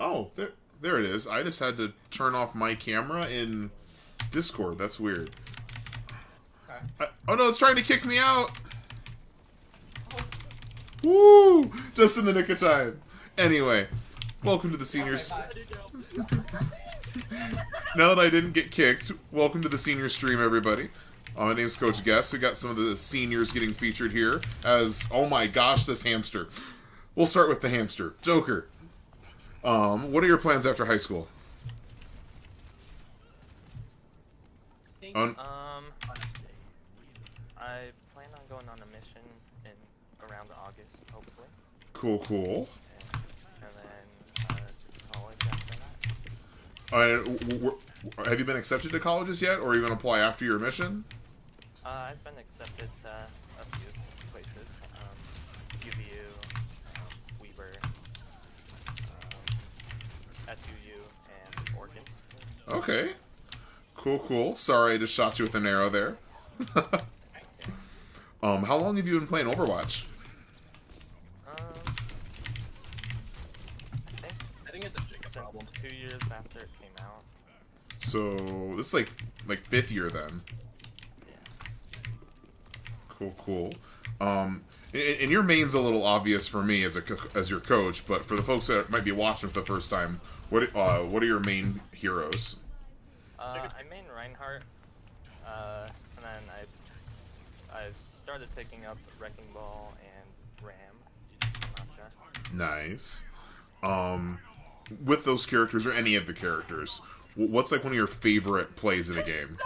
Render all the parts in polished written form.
Oh, there it is. I just had to turn off my camera in Discord. That's weird. Okay. Oh no, it's trying to kick me out. Woo! Just in the nick of time. Anyway, welcome to the seniors. Okay, Now that I didn't get kicked, welcome to the senior stream, everybody. My name's Coach Guest. We got some of the seniors getting featured here as, oh my gosh, this hamster. We'll start with the hamster. Joker. What are your plans after high school? I plan on going on a mission in around August, hopefully. Cool. And then just college after that. Have you been accepted to colleges yet, or are you going to apply after your mission? I've been accepted to a few places. UVU, Weber, SUU, and Oregon. Okay. Cool. Sorry I just shot you with an arrow there. How long have you been playing Overwatch? I think it's a problem. 2 years after it came out. So, this is like 5th year then. Yeah. Cool. And your main's a little obvious for me as your coach, but for the folks that might be watching for the first time, what are your main heroes? I main Reinhardt, and then I've started picking up Wrecking Ball and Ram. I'm not sure. Nice. With those characters, or any of the characters, what's like one of your favorite plays in a game?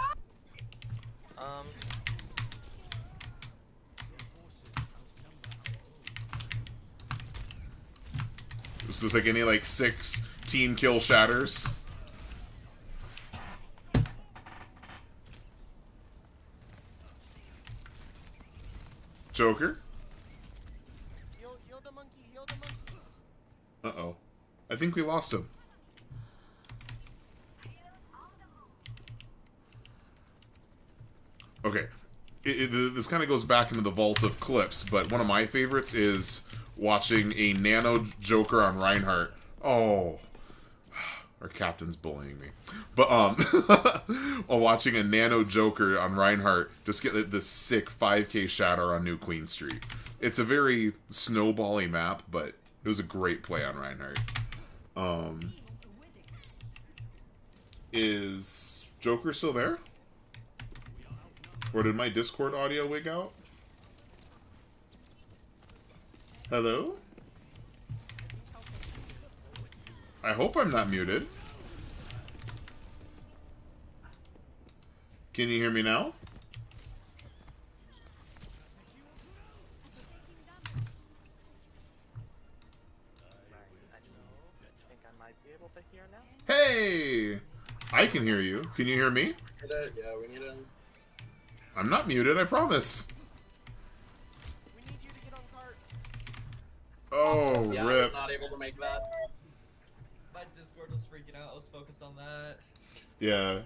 Is this like any like 6 team kill shatters? Joker? Heal the monkey. Uh-oh. I think we lost him. Okay. This kind of goes back into the vault of clips, but one of my favorites is watching a nano Joker on Reinhardt. Oh. Our captain's bullying me. But, while watching a nano Joker on Reinhardt just get this sick 5k shatter on New Queen Street. It's a very snowbally map, but it was a great play on Reinhardt. Is Joker still there? Or did my Discord audio wig out? Hello? I hope I'm not muted. Can you hear me now? I think I might be able to hear now. Hey! I can hear you. Can you hear me? Yeah, we need to... I'm not muted, I promise. We need you to get on cart. Oh, Yeah, I rip. was not able to make that. My Discord was freaking out. I was focused on that. Yeah.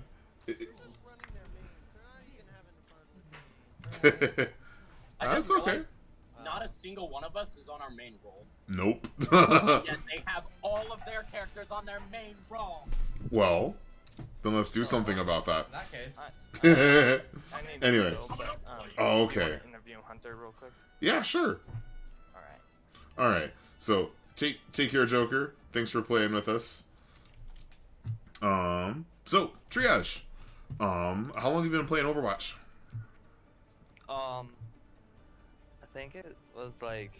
Someone's running their mains. They're not even having fun. I That's just okay. realized not a single one of us is on our main role. Nope. Yet they have all of their characters on their main role. Well, then let's do something about that. In that case, I need Anyway. to go, but, Oh, do you okay. wanna interview Hunter real quick? Yeah, sure. Alright. So, take care, Joker. Thanks for playing with us. So, Triage. How long have you been playing Overwatch? I think it was like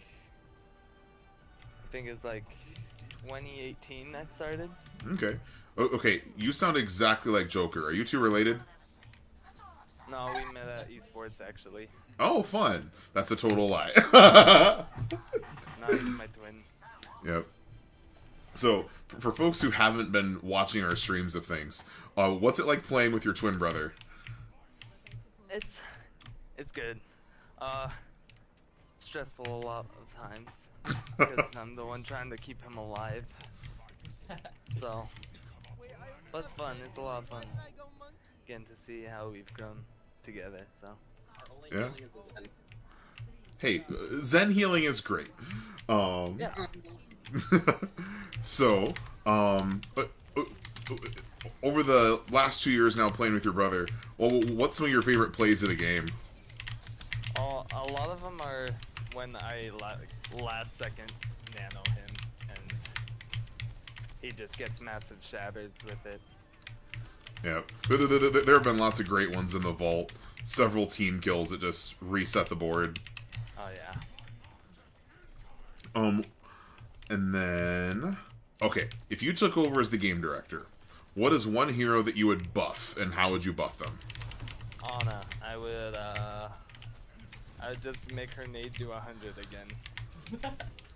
2018 that started. Okay. Okay, you sound exactly like Joker. Are you two related? No, we met at esports actually. Oh, fun. That's a total lie. Not even my twin. Yep. So, for folks who haven't been watching our streams of things, what's it like playing with your twin brother? It's good. Stressful a lot of times because I'm the one trying to keep him alive. So, but it's fun. It's a lot of fun getting to see how we've grown together. So. Yeah. Hey, Zen healing is great. Yeah. So, Over the last 2 years now playing with your brother, well, what's some of your favorite plays of the game? Oh, a lot of them are when I last second nano him, and he just gets massive shatters with it. Yeah, there have been lots of great ones in the vault. Several team kills that just reset the board. Oh yeah. And then, okay, if you took over as the game director, what is one hero that you would buff, and how would you buff them? Anna, I would just make her nade do 100 again.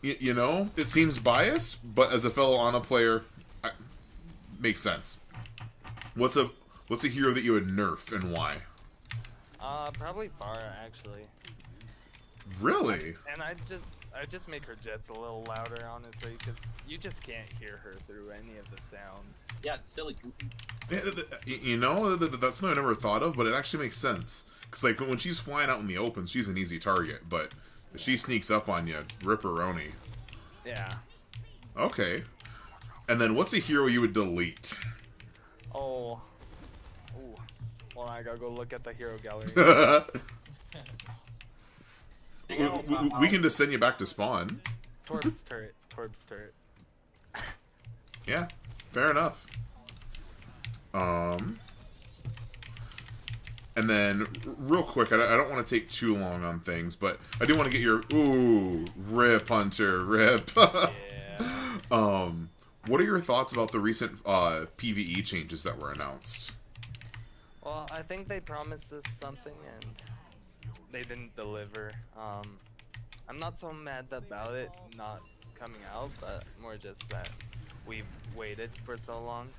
You know, it seems biased, but as a fellow Ana player, makes sense. What's a hero that you would nerf, and why? Probably Pharah, actually. Really? And I just make her jets a little louder, honestly, because you just can't hear her through any of the sound. Yeah, it's silly goofy. Yeah, you know, that's something I never thought of, but it actually makes sense. Because, like, when she's flying out in the open, she's an easy target, but if she sneaks up on you, ripperoni. Yeah. Okay. And then what's a hero you would delete? Oh. Ooh. Well, I gotta go look at the hero gallery. we can just send you back to spawn. Torb's turret. Torb's turret. Yeah, fair enough. And then, real quick, I don't want to take too long on things, but I do want to get your... Ooh, rip, Hunter, rip. Yeah. What are your thoughts about the recent PvE changes that were announced? Well, I think they promised us something, and they didn't deliver. I'm not so mad about it not coming out, but more just that we've waited for so long.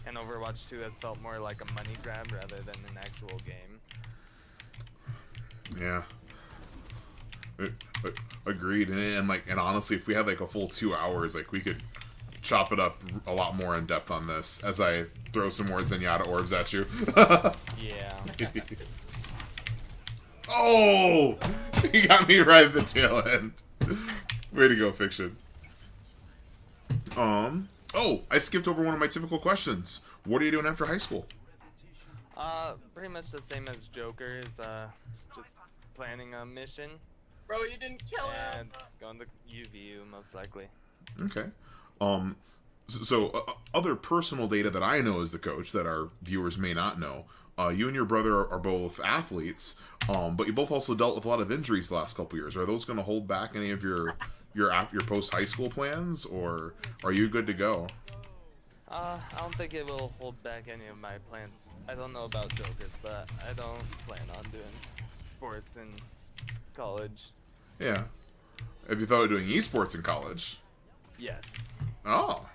And Overwatch 2 has felt more like a money grab rather than an actual game. Yeah. Agreed. And honestly, if we had like a full 2 hours, like we could chop it up a lot more in depth on this as I throw some more Zenyatta orbs at you. Yeah. Oh! He got me right at the tail end. Way to go, Fiction. Oh, I skipped over one of my typical questions. What are you doing after high school? Pretty much the same as Joker, is just planning a mission Bro, you didn't kill him! and going to UVU most likely. Okay. Other personal data that I know as the coach that our viewers may not know. You and your brother are both athletes, but you both also dealt with a lot of injuries the last couple years. Are those going to hold back any of your post high school plans, or are you good to go? I don't think it will hold back any of my plans. I don't know about Jokers, but I don't plan on doing sports in college. Yeah. Have you thought of doing esports in college? Yes. Oh.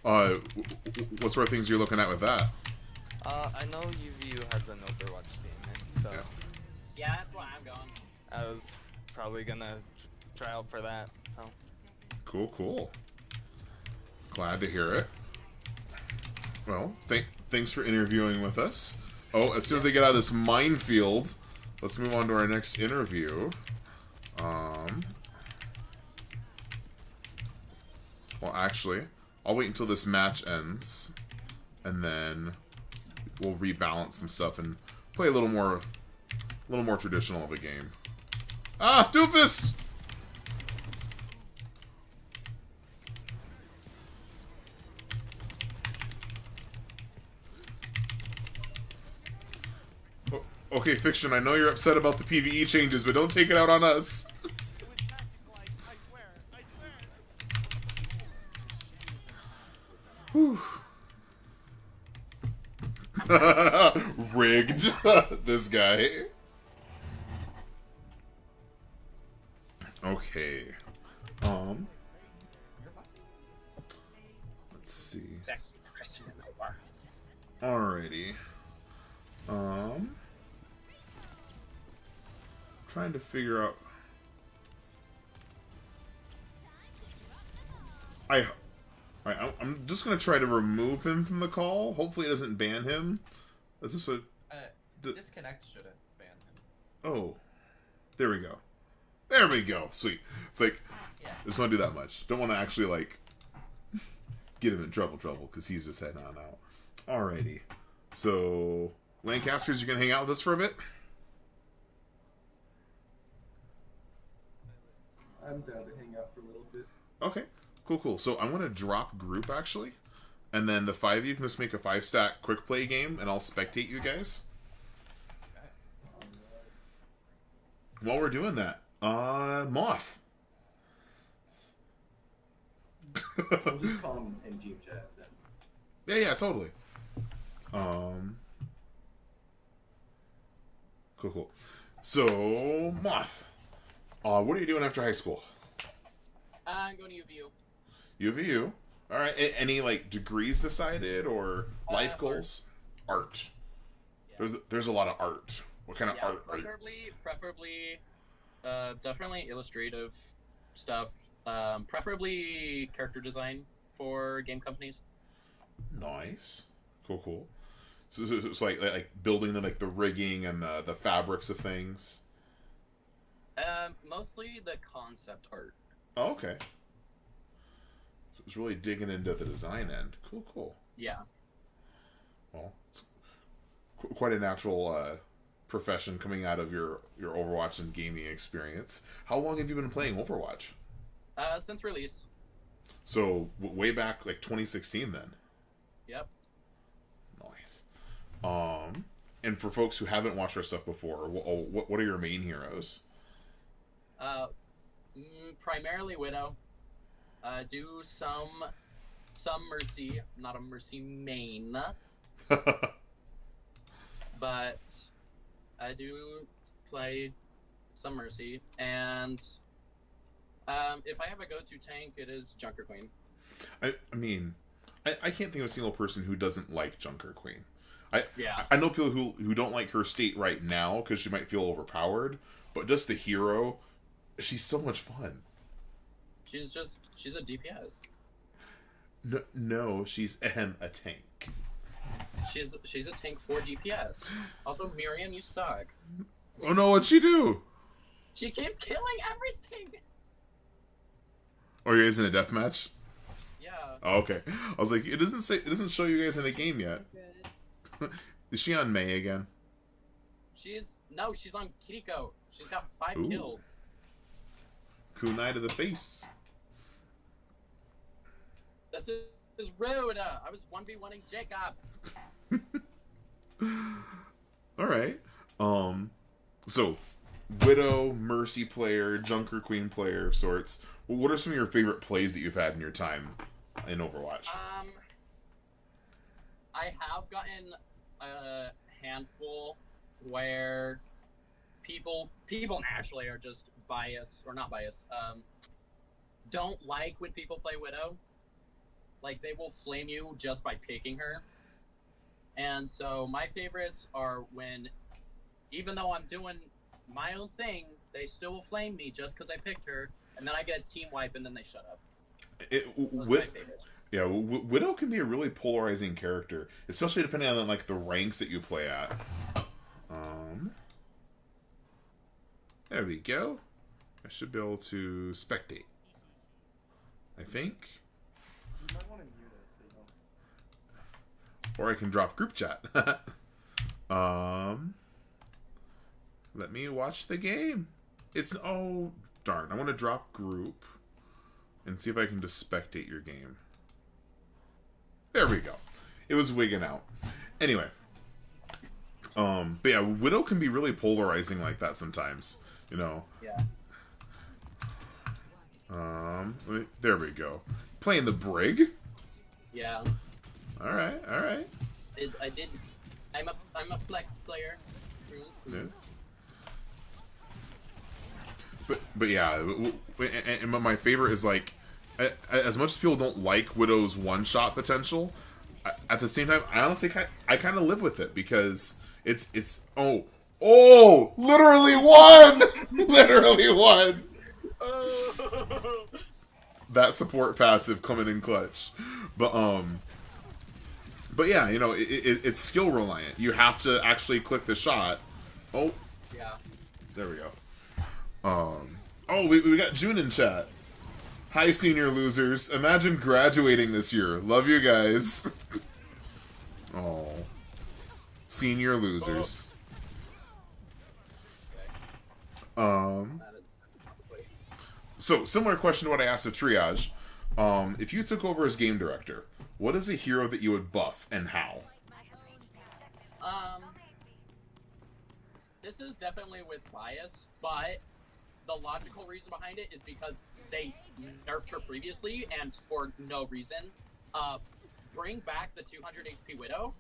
What sort of things are you looking at with that? I know UVU has an Overwatch team, and so Yeah, that's why I'm going. I was probably gonna try out for that. So. Cool. Glad to hear it. Well, thanks for interviewing with us. Oh, as soon as I get out of this minefield, let's move on to our next interview. Well, actually, I'll wait until this match ends, and then we'll rebalance some stuff and play a little more traditional of a game. Ah, doofus! Okay, Fiction, I know you're upset about the PvE changes, but don't take it out on us. It was tactical, I swear. Rigged. This guy. Okay. Let's see. Sexy Christian in the world. Alrighty. Trying to figure out. I'm just gonna try to remove him from the call. Hopefully, it doesn't ban him. Is this what? Disconnect shouldn't ban him. Oh, there we go. There we go. Sweet. It's like, Yeah. I just want to do that much. Don't want to actually like get him in trouble, because he's just heading on out. Alrighty. So, Lancasters, you gonna hang out with us for a bit? I'm down to hang out for a little bit. Okay. Cool. So I'm gonna drop group actually, and then the 5 of you can just make a 5-stack quick play game, and I'll spectate you guys. While we're doing that, Moth. We'll just call him in team chat then. Yeah, totally. Cool. So, Moth, what are you doing after high school? I'm going to UVU. UVU. All right. Any like degrees decided or life goals? Art. Yeah. There's a lot of art. What kind of art are you? Preferably, definitely illustrative stuff. Preferably character design for game companies. Nice. Cool. So it's like building the rigging and the fabrics of things. Mostly the concept art. Oh, okay. So it's really digging into the design end. Cool. Yeah. Well, it's quite a natural profession coming out of your Overwatch and gaming experience. How long have you been playing Overwatch? Since release. So way back like 2016 then. Yep. Nice. And for folks who haven't watched our stuff before, what are your main heroes? Primarily Widow. Do some Mercy. Not a Mercy main. But I do play some Mercy. And if I have a go-to tank, it is Junker Queen. I mean, I can't think of a single person who doesn't like Junker Queen. Yeah. I know people who don't like her state right now because she might feel overpowered, but just the hero, she's so much fun. She's a DPS. No, she's a tank. She's a tank for DPS. Also, Miriam, you suck. Oh no, what'd she do? She keeps killing everything. Or you guys in a deathmatch? Yeah. Oh, okay. I was like, it doesn't show you guys in a game yet. Is she on May again? She's on Kiriko. She's got 5 Ooh. kills. Kunai to the face. This is rude. I was 1v1ing Jacob. Alright. So, Widow, Mercy player, Junker Queen player of sorts. What are some of your favorite plays that you've had in your time in Overwatch? I have gotten a handful where people naturally are just biased, or not biased, don't like when people play Widow. Like, they will flame you just by picking her. And so my favorites are when, even though I'm doing my own thing, they still will flame me just because I picked her, and then I get a team wipe, and then they shut up. Those are my favorites. Yeah, Widow can be a really polarizing character, especially depending on like the ranks that you play at. There we go. I should be able to spectate. I think. You might want to mute us so you don't... Or I can drop group chat. Let me watch the game. Oh darn! I want to drop group and see if I can just spectate your game. There we go. It was wigging out. Anyway. But yeah, Widow can be really polarizing like that sometimes. You know. Yeah. There we go. Playing the Brig. Yeah. All right. I'm a flex player. Yeah. But yeah, and my favorite is like, as much as people don't like Widow's one-shot potential, at the same time, I honestly I kind of live with it because it's literally one, literally one. That support passive coming in clutch, but yeah, you know, it's skill reliant. You have to actually click the shot. Oh, Yeah. there we go. We got June in chat. Hi, senior losers. Imagine graduating this year. Love you guys. Oh. Senior losers. So, similar question to what I asked of Triage. If you took over as game director, what is a hero that you would buff and how? This is definitely with bias, but the logical reason behind it is because they nerfed her previously and for no reason. Bring back the 200 HP Widow.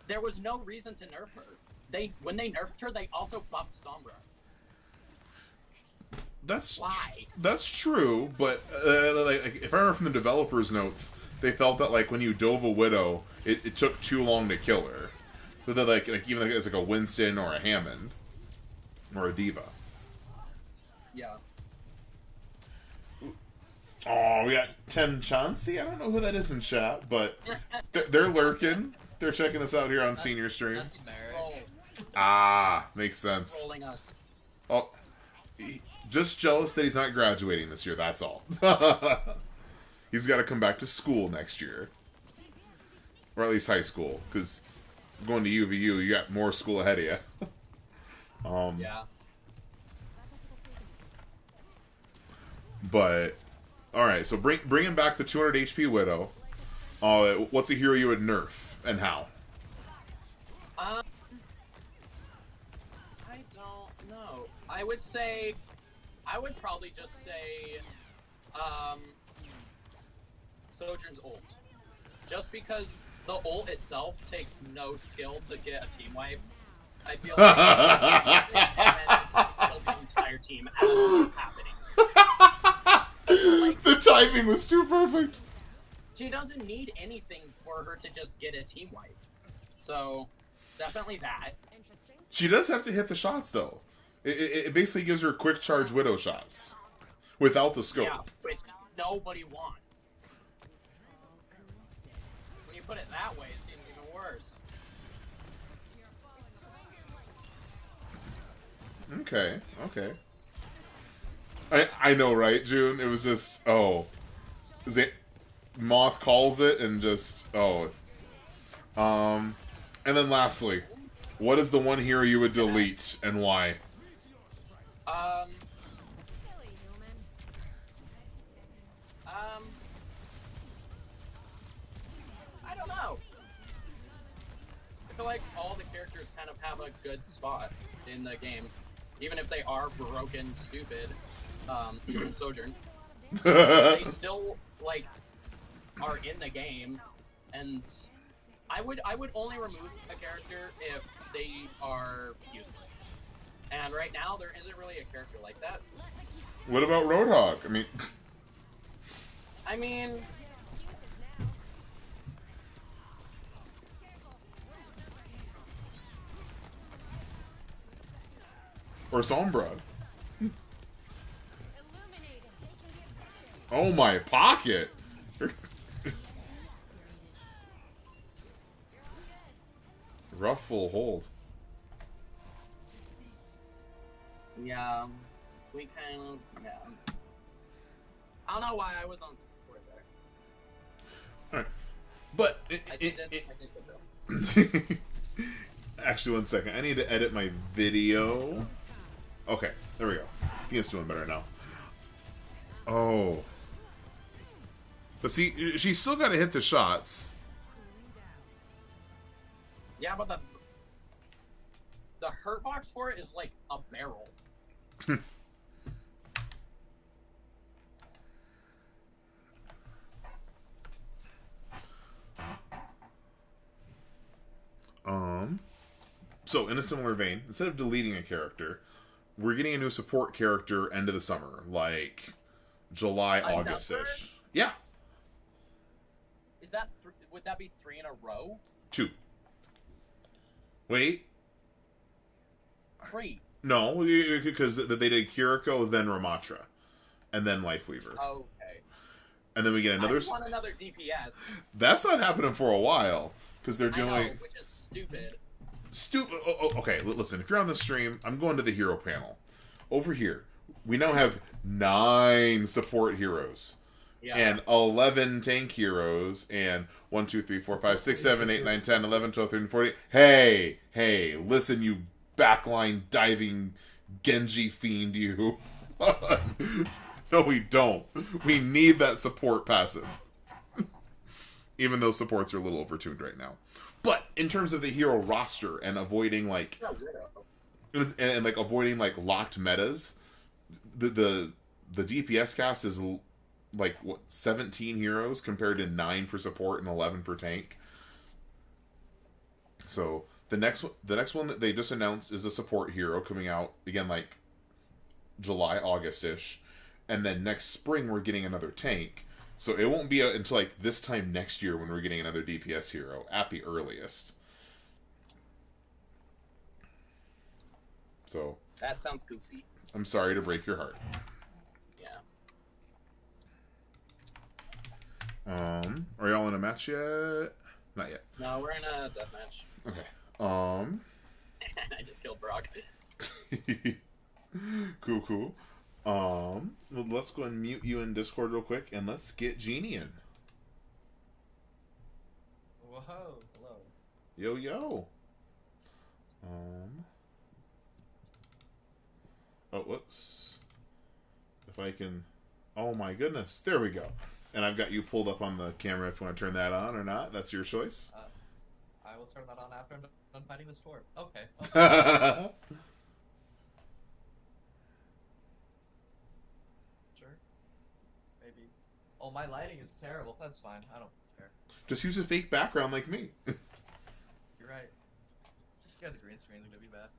There was no reason to nerf her. When they nerfed her, they also buffed Sombra. That's true, but like, if I remember from the developers' notes, they felt that like when you dove a Widow, it took too long to kill her. So that like even like it's like a Winston or a Hammond or a Diva. Yeah. Oh, we got 10 Chauncey. I don't know who that is in chat, but they're lurking. They're checking us out here on Senior Stream. That's Merrick. Ah, makes sense. Trolling us. Oh, just jealous that he's not graduating this year, that's all. He's got to come back to school next year. Or at least high school, because going to UVU, you got more school ahead of you. Yeah. But, alright, so bringing back the 200 HP Widow, what's a hero you would nerf, and how? I don't know. I would probably just say, Sojourn's ult. Just because the ult itself takes no skill to get a team wipe. I feel like kill the entire team as it's happening. Like, The timing was too perfect. she doesn't need anything for her to just get a team wipe. So, definitely that. She does have to hit the shots, though. It basically gives her quick charge Widow shots. Without the scope. Yeah, which nobody wants. When you put it that way, it seems even worse. Okay. I know, right, June? It was just, Moth calls it and just, And then lastly, what is the one hero you would delete and why? I don't know. I feel like all the characters kind of have a good spot in the game. Even if they are broken, stupid, Sojourn. They still, like, are in the game, and I would only remove a character if they are useless. And right now, there isn't really a character like that. What about Roadhog? I mean... Or Sombra? Oh my pocket! Rough full hold. Yeah, we kind of... Yeah. I don't know why I was on support there. Alright. But... I did it though. Actually, one second. I need to edit my video. Okay, there we go. I think it's doing better now. Oh. But see, she's still got to hit the shots. Yeah, but the hurt box for it is like a barrel. So, in a similar vein, instead of deleting a character, we're getting a new support character end of the summer, like July, August-ish. Yeah. Is that would that be 3 in a row? 2. Wait. 3. No, because they did Kiriko, then Ramatra, and then Lifeweaver. Okay. And then we get another... I want another DPS. That's not happening for a while, because they're doing... I know, which is stupid. Okay, listen, if you're on the stream, I'm going to the hero panel. Over here, we now have 9 support heroes. Yeah. And 11 tank heroes, and 1, 2, 3, 4, 5, 6, 7, 8, 9, 10, 11, 12, 13, 14. Hey, listen, you backline diving Genji fiend, you. No, we don't. We need that support passive. Even though supports are a little overtuned right now. But in terms of the hero roster and avoiding like avoiding like locked metas, the DPS cast is like what 17 heroes compared to 9 for support and 11 for tank. So the next one that they just announced is a support hero coming out again like July, August-ish, and then next spring we're getting another tank. So it won't be until like this time next year when we're getting another DPS hero at the earliest. So That sounds goofy. I'm sorry to break your heart. Yeah. Are y'all in a match yet? Not yet. No, we're in a deathmatch. Okay. I just killed Brock. Cool. Let's go and mute you in Discord real quick, and let's get Genie in. Whoa, hello. Yo. Oh, whoops. If I can... Oh my goodness. There we go. And I've got you pulled up on the camera if you want to turn that on or not. That's your choice. I will turn that on after I'm done fighting this form. Okay. Sure. Maybe. Oh, my lighting is terrible. That's fine. I don't care. Just use a fake background like me. You're right. Just scared the green screen's gonna be bad.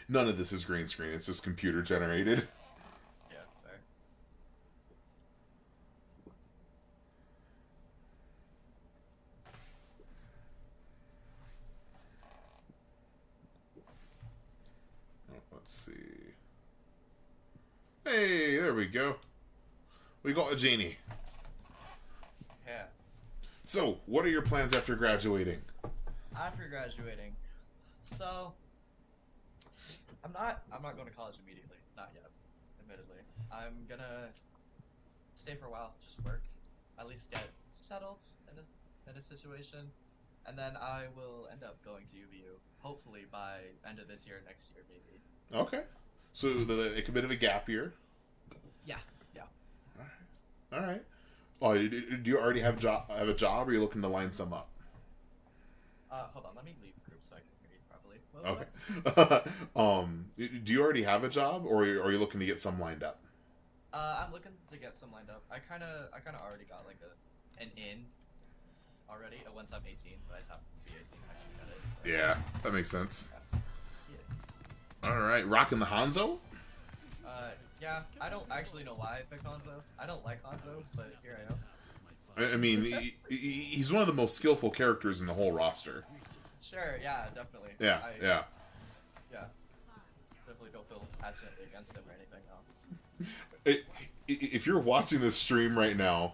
None of this is green screen. It's just computer generated. Yeah, fair. Oh, let's see. Hey, there we go. We got a Genie. Yeah. So, what are your plans after graduating? After graduating, so I'm not going to college immediately. Not yet, admittedly. I'm gonna stay for a while, just work, at least get settled in a situation, and then I will end up going to UVU. Hopefully by end of this year, next year maybe. Okay. So, like a bit of a gap year. Yeah. All right. Oh, do you already have a job, or are you looking to line some up? Hold on, let me leave group so I can read properly. Okay. Do you already have a job, or are you looking to get some lined up? I'm looking to get some lined up. I kind of already got like an in already. Once I'm 18, but I just have to be 18 to actually get it. Yeah, that makes sense. Yeah. All right, rocking the Hanzo. Yeah. I don't actually know why I picked Hanzo. I don't like Hanzo, but here I am. I mean, he's one of the most skillful characters in the whole roster. Sure. Yeah. Definitely. Yeah. Yeah. Definitely don't feel passionately against him or anything. No. If you're watching this stream right now,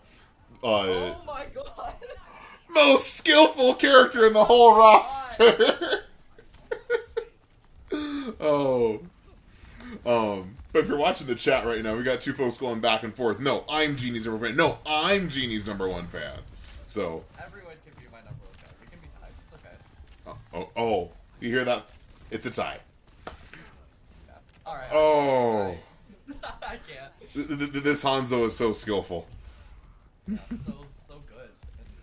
Oh my god! most skillful character in the whole roster. But if you're watching the chat right now, we got two folks going back and forth. No, I'm Genie's number 1 fan. No, I'm Genie's number 1 fan. So. Everyone can be my number 1 fan. We can be tied. It's okay. Oh, you hear that? It's a tie. Yeah. All right. Oh. I can't. This Hanzo is so skillful. Yeah, so good. And he's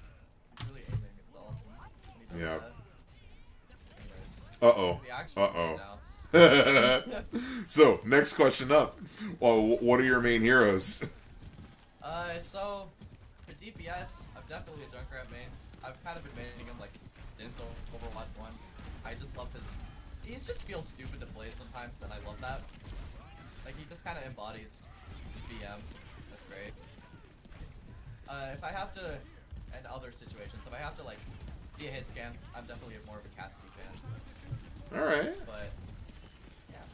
really aiming. It's awesome. When he does Yeah. that. Anyways. Uh-oh. We actually Uh-oh. now. So, next question up. Well, what are your main heroes? So for DPS, I'm definitely a Junkrat main. I've kind of been maining him like since Overwatch 1. I just love his. He just feels stupid to play sometimes, and I love that. Like he just kind of embodies BM. That's great. If I have to, and other situations, if I have to like be a hit scan, I'm definitely more of a Cassidy fan. All right. But yeah,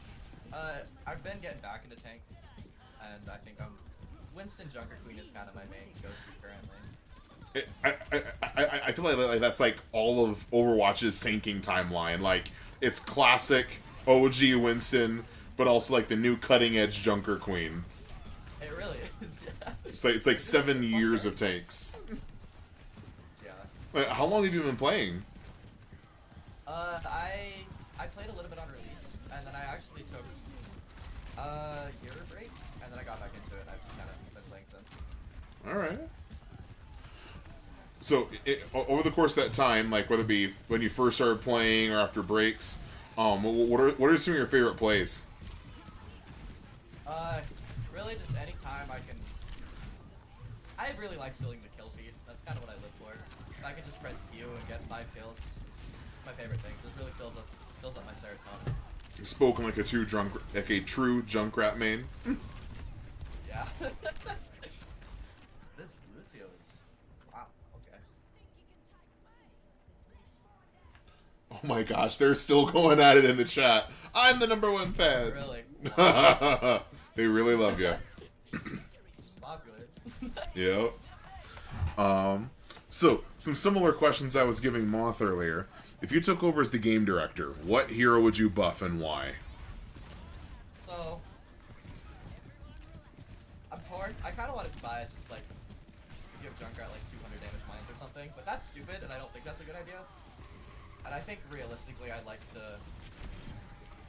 I've been getting back into tank, and I think Winston Junker Queen is kind of my main go-to currently. I feel like that's like all of Overwatch's tanking timeline. Like it's classic OG Winston but also like the new cutting edge Junker Queen. It really is. Yeah. It's like 7 years of tanks. Yeah. Wait, how long have you been playing? I played a little bit on release, and then I actually took a year break, and then I got back into it, and I've just kind of been playing since. Alright. So, over the course of that time, like whether it be when you first started playing or after breaks, what are some of your favorite plays? Really just any time I can... I really like feeling the kill feed. That's kind of what I live for. If I can just press Q and get 5 kills, it's my favorite thing. It just really fills up my serotonin. Spoken like a true Junkrat main. Yeah. This Lucio is... Wow, okay. Oh my gosh, they're still going at it in the chat. I'm the #1 fan. Really? They really love you. Just popular. Yep. So, some similar questions I was giving Moth earlier. If you took over as the game director, what hero would you buff and why? So, I'm torn. I kind of wanted to bias, just like, give Junkrat like 200 damage mines or something, but that's stupid, and I don't think that's a good idea. And I think realistically, I'd like to...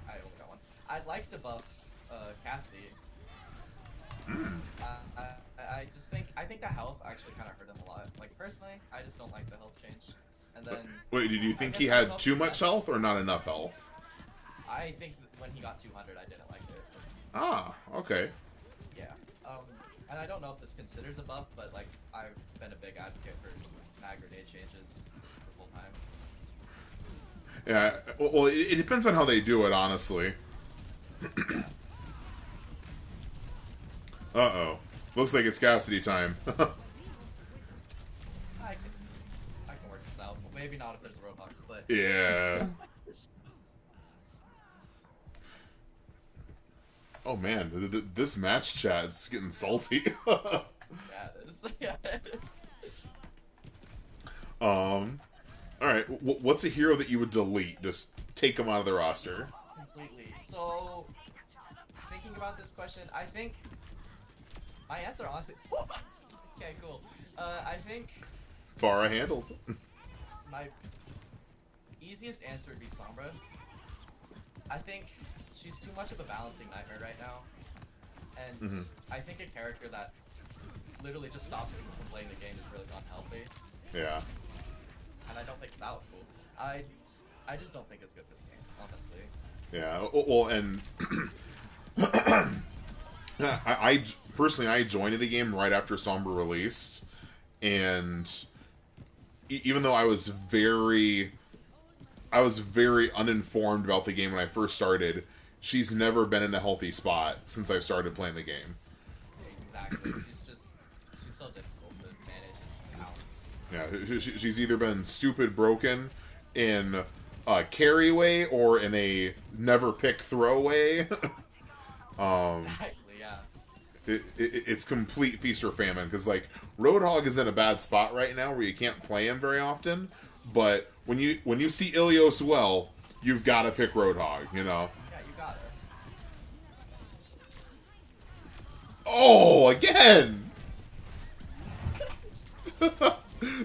I only got one. I'd like to buff Cassidy. I just think the health actually kind of hurt him a lot. Like personally, I just don't like the health change. And then wait, did you think he had too much health or not enough health? I think that when he got 200, I didn't like it. Ah, okay. Yeah. And I don't know if this considers a buff, but like I've been a big advocate for mag grenade changes just the whole time. Yeah. Well, it depends on how they do it, honestly. Uh-oh. Looks like it's Cassidy time. I can work this out. Well, maybe not if there's a Roadhog, but Yeah. Oh man, this match chat is getting salty. yeah, it is. Yeah, it is. Alright, what's a hero that you would delete? Just take him out of the roster. Completely. So, thinking about this question, I think my answer honestly... okay, cool. I think Farah handled. my easiest answer would be Sombra. I think she's too much of a balancing nightmare right now. And I think a character that literally just stops people from playing the game is really unhealthy. Yeah. And I don't think that was cool. I just don't think it's good for the game, honestly. Yeah, well, and I personally, I joined the game right after Sombra released, and even though I was very uninformed about the game when I first started, she's never been in a healthy spot since I started playing the game. Exactly. She's so difficult to manage and balance. Yeah, she's either been stupid broken in a carry way or in a never pick throw way. Exactly, yeah. It's complete feast or famine, because like Roadhog is in a bad spot right now where you can't play him very often, but when you see Ilios well, you've got to pick Roadhog, you know. Yeah, you got her. Oh, again!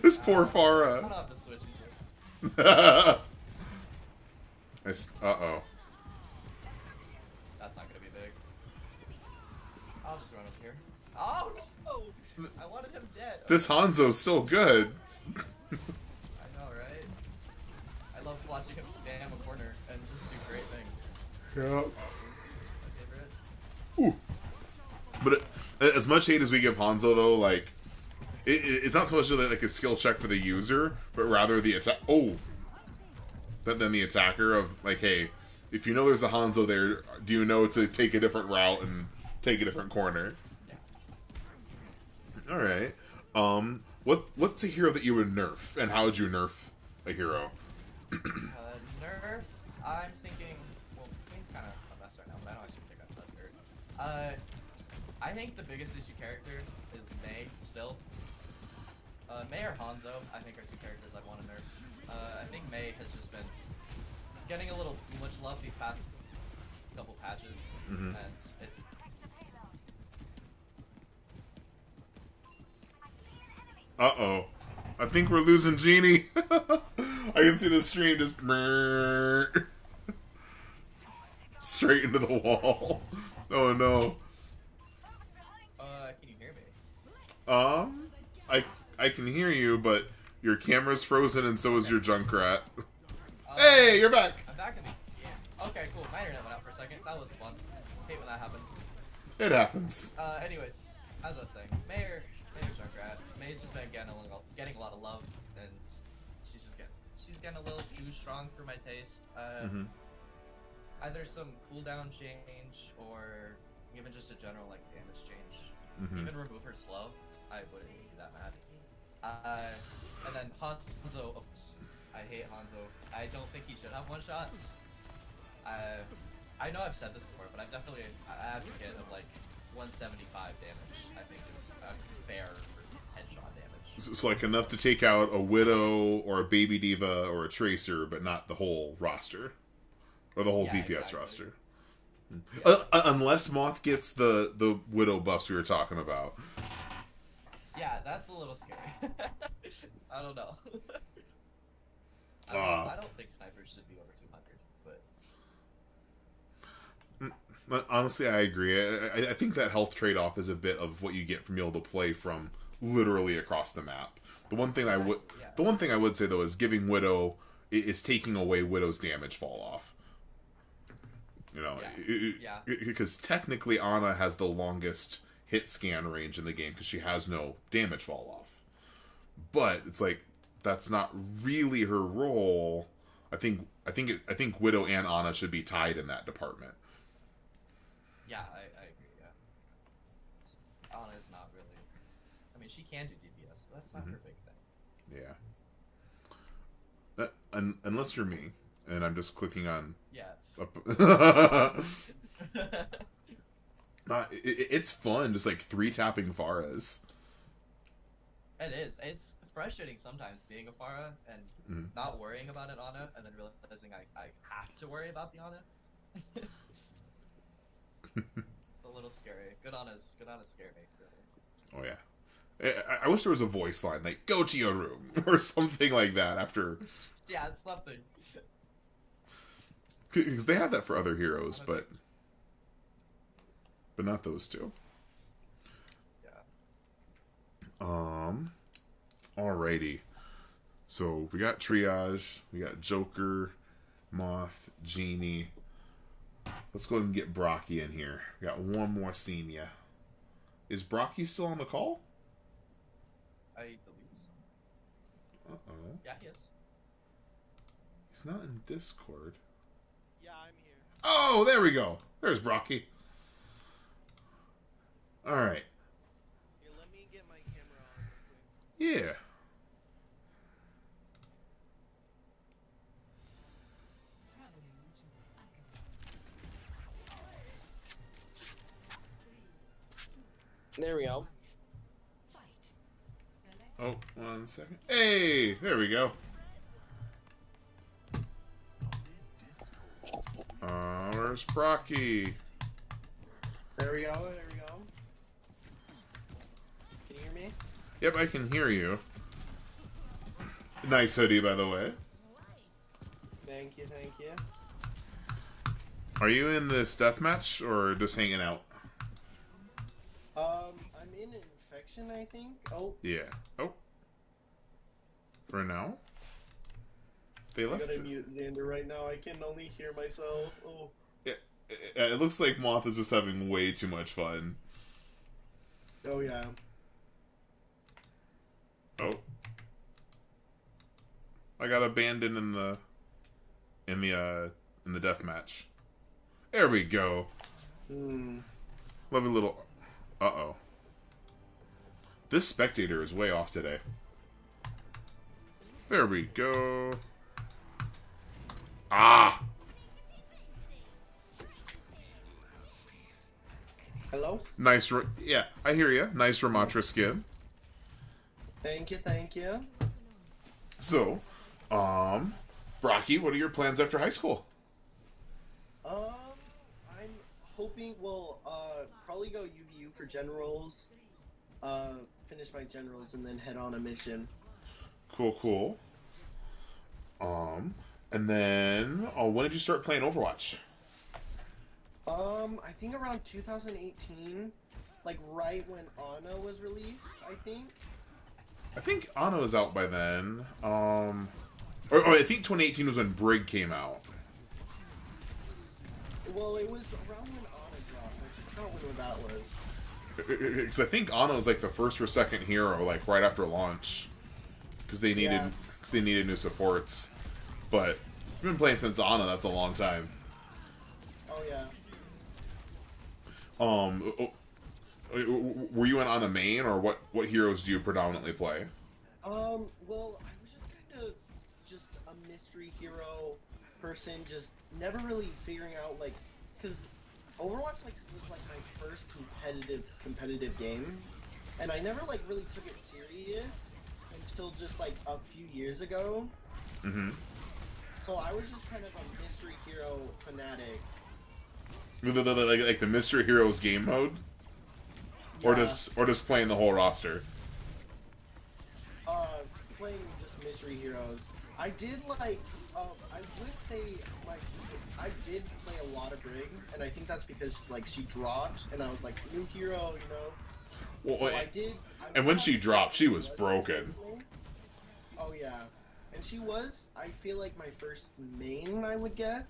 This poor Farah. I'm gonna have to switch you. Uh-oh. That's not gonna be big. I'll just run up here. Oh no! I wanted him dead. This Hanzo's so good. I know, right? I love watching him spam a corner and just do great things. Yeah. My favorite. But as much hate as we give Hanzo, though, like, it's not so much like a skill check for the user, but rather the attack. Oh, than the attacker of like, hey, if you know there's a Hanzo there, do you know to take a different route and take a different corner? Yeah. All right. What's a hero that you would nerf, and how would you nerf a hero? Nerf. I'm thinking. Well, Queen's kind of a mess right now, but I don't actually think I've touched her. I think the biggest issue character is Mei still. Mei or Hanzo, I think, are two characters I'd want to nerf. I think Mei has just been getting a little too much love these past couple patches, Mhm. and it's Uh-oh. I think we're losing Genie. I can see the stream just straight into the wall. Oh no. can you hear me? I can hear you, but your camera's frozen and so is your Junkrat. Uh, Hey, you're back. I'm back in the game. Okay, cool. My internet went out for a second. That was fun. Hate when that happens. It happens. Anyways, as I was saying, Mayor's Junkrat. May's just been getting a lot of love, and she's getting a little too strong for my taste. Mhm. Either some cooldown change or even just a general like damage change. Mhm. Even remove her slow, I wouldn't be that mad. And then Hanzo, of course. I hate Hanzo. I don't think he should have one shots. I know I've said this before, but I'm definitely an advocate of like 175 damage. I think is a fair headshot damage. So like enough to take out a Widow or a Baby Diva or a Tracer, but not the whole roster. Or the whole Yeah, DPS exactly. roster. Yeah. Unless Moth gets the Widow buffs we were talking about. Yeah, that's a little scary. I don't know. I don't think snipers should be over 200, but Honestly, I agree. I think that health trade-off is a bit of what you get from being able to play from literally across the map. The one thing I would say though is giving Widow is taking away Widow's damage fall off. You know, because technically Ana has the longest hit scan range in the game because she has no damage fall off. But it's like that's not really her role. I think Widow and Ana should be tied in that department. yeah, I agree. Yeah, Ana is not really. I mean, she can do DPS, but that's not her big thing. Yeah. Unless you're me, and I'm just clicking on. Yeah. It's fun, just like 3-tapping Pharahs. It is. It's frustrating sometimes being a Pharah and not worrying about an Ana, and then realizing I have to worry about the Ana. It's a little scary. Good Ana's scare me. Really. Oh yeah. I wish there was a voice line like "Go to your room" or something like that after. Yeah, it's something. Because they have that for other heroes, but not those two. Yeah. Alrighty. So we got Triage, we got Joker, Moth, Genie. Let's go ahead and get Brocky in here. We got one more senior. Is Brocky still on the call? I believe so. Uh-oh. Yeah, he is. He's not in Discord. Yeah, I'm here. Oh, there we go. There's Brocky. Alright. Here, let me get my camera on real quick. Yeah. There we go. Oh, 1 second. Hey, there we go. Where's Brocky? There we go, there we go. Can you hear me? Yep, I can hear you. Nice hoodie, by the way. Thank you, thank you. Are you in this deathmatch or just hanging out? I'm in infection, I think. Oh, Yeah. Oh. For now? They I left. gotta mute Xander right now. I can only hear myself. Oh. It looks like Moth is just having way too much fun. Oh yeah. Oh. I got abandoned in the death match. There we go. Lovely little. Uh-oh. This spectator is way off today. There we go. Ah! Hello? Nice. Yeah, I hear you. Nice Ramatra skin. Thank you, thank you. So, Brocky, what are your plans after high school? I hoping, well, probably go UVU for generals, finish my generals, and then head on a mission. Cool, cool. And then, when did you start playing Overwatch? I think around 2018, like right when Ana was released, I think. I think Ana was out by then. Or I think 2018 was when Brig came out. Well, it was around when Ana dropped. I forgot when that was. Because I think Ana was like the first or second hero, like right after launch, because they needed new supports. But you've been playing since Ana. That's a long time. Oh yeah. Were you an Ana main, or what heroes do you predominantly play? Well, I was just kind of just a mystery hero person, just never really figuring out like, because Overwatch was like my first competitive game, and I never like really took it serious until just like a few years ago. Mm-hmm. So I was just kind of a mystery hero fanatic. Like the Mystery Heroes game mode, or just playing the whole roster. Playing just mystery heroes. I did like. I would say I did play a lot of Brig, and I think that's because like she dropped, and I was like new hero, you know. Well, so I did. And when she dropped, she was broken. Oh yeah, and she was. I feel like my first main, I would guess.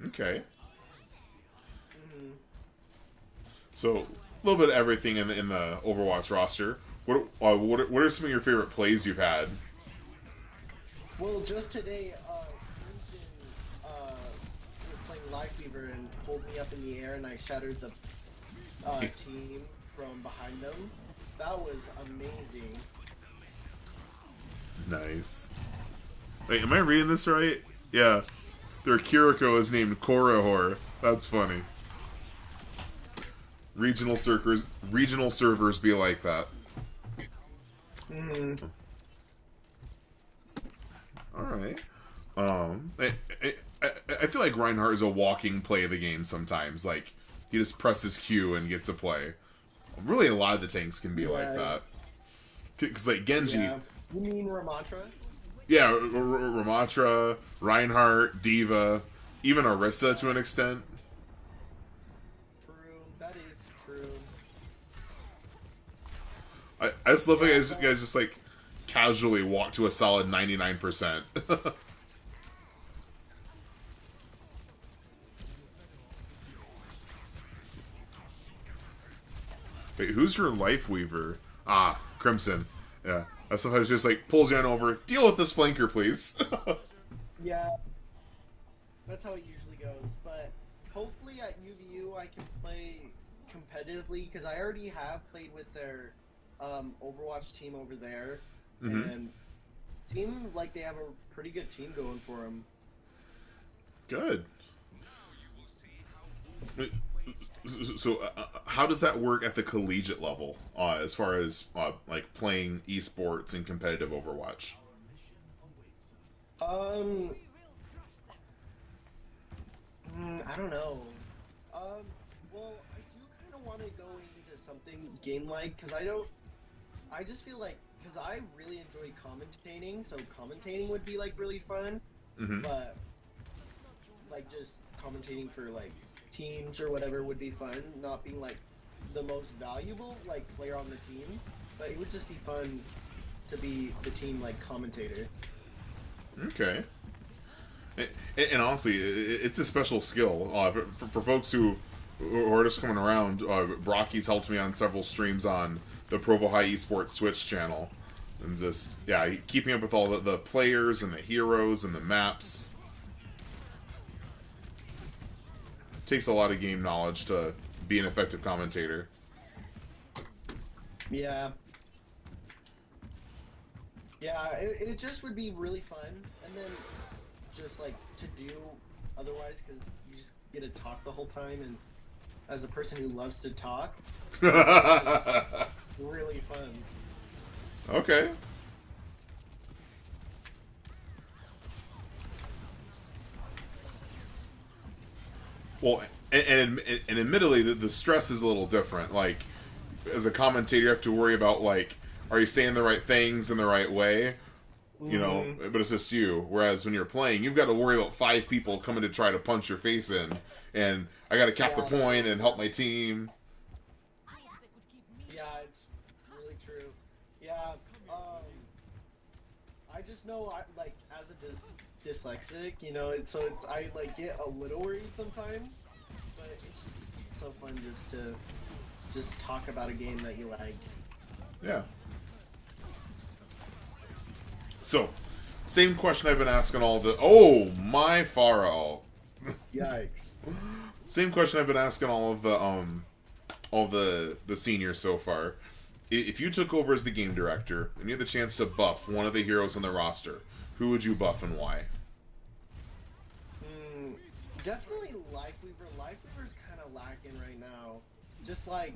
Okay. Mm-hmm. So a little bit of everything in the Overwatch roster. What are some of your favorite plays you've had? Well, just today, Winton was playing Live Fever and pulled me up in the air, and I shattered the team from behind them. That was amazing. Nice. Wait, am I reading this right? Yeah. Their Kiriko is named Korihor. That's funny. Regional servers be like that. Mm-hmm. Alright. I feel like Reinhardt is a walking play of the game sometimes. Like, he just presses Q and gets a play. Really, a lot of the tanks can be like that. Because, like, Genji... Yeah. You mean Ramattra? Yeah, Ramatra, Reinhardt, Diva, even Orisa to an extent. True, that is true. I just love how you guys just, like, casually walk to a solid 99%. Wait, who's your Life Weaver? Ah, Crimson. Yeah. I sometimes just, like, pulls you on over. Deal with this flanker, please. Yeah. That's how it usually goes. But hopefully at UVU I can play competitively, because I already have played with their Overwatch team over there. Mm-hmm. And seem like they have a pretty good team going for them. Good. So, how does that work at the collegiate level, as far as like playing esports and competitive Overwatch? I don't know. Well, I do kind of want to go into something game-like, because I just feel like, because I really enjoy commentating, so commentating would be like really fun. Mm-hmm. But like just commentating for like teams or whatever would be fun, not being like the most valuable like player on the team, but it would just be fun to be the team like commentator. Okay. And honestly, it's a special skill for folks who are just coming around. Brocky's helped me on several streams on the Provo High Esports Twitch channel, and just keeping up with all the players and the heroes and the maps. Takes a lot of game knowledge to be an effective commentator. Yeah, it just would be really fun, and then just like to do otherwise, because you just get to talk the whole time, and as a person who loves to talk, really fun. Okay. Well, and admittedly, the stress is a little different. Like, as a commentator, you have to worry about, like, are you saying the right things in the right way? You know, but it's just you. Whereas when you're playing, you've got to worry about 5 people coming to try to punch your face in. And I got to cap the point and help my team. Yeah, it's really true. Yeah, I just know, like, as a dyslexic, you know, I, like, get a little worried sometimes. But it's just so fun just talk about a game that you like. Yeah. So, same question I've been asking all the... Oh, my Pharaoh. Yikes. Same question I've been asking all the seniors so far. If you took over as the game director and you had the chance to buff one of the heroes on the roster, who would you buff and why? Definitely Lifeweaver. Lifeweaver's kind of lacking right now. Just like...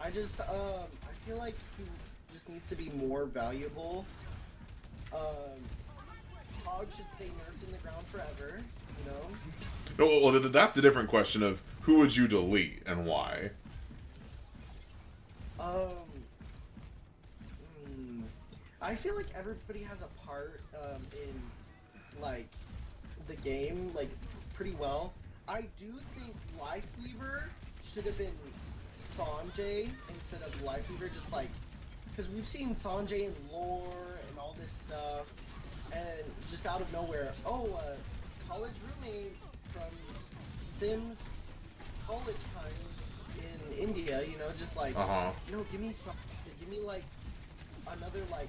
I feel like he just needs to be more valuable. Hog should stay nerfed in the ground forever, you know? No, well, that's a different question of who would you delete and why? I feel like everybody has a part in, like, the game, like, pretty well. I do think Lifeweaver should have been Sanjay instead of Lifeweaver, just like, because we've seen Sanjay in lore and all this stuff, and just out of nowhere, college roommate from Sims college times in India, you know, just like, no, give me something, give me like another, like,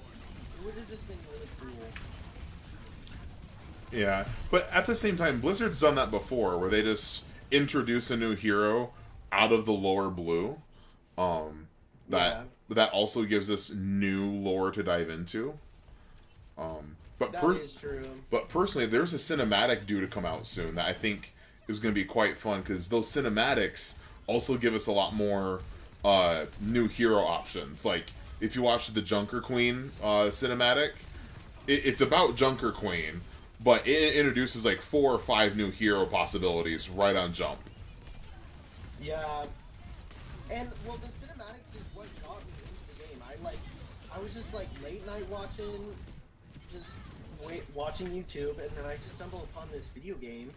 it would have just been really cool. Yeah, but at the same time, Blizzard's done that before, where they just introduce a new hero out of the lower blue. That also gives us new lore to dive into. But that is true. But personally, there's a cinematic due to come out soon that I think is going to be quite fun, because those cinematics also give us a lot more new hero options. Like, if you watch the Junker Queen cinematic, it's about Junker Queen, but it introduces like 4 or 5 new hero possibilities right on jump. Yeah. And, well, the cinematics is what got me into the game. I was just, like, late night watching YouTube, and then I just stumbled upon this video game,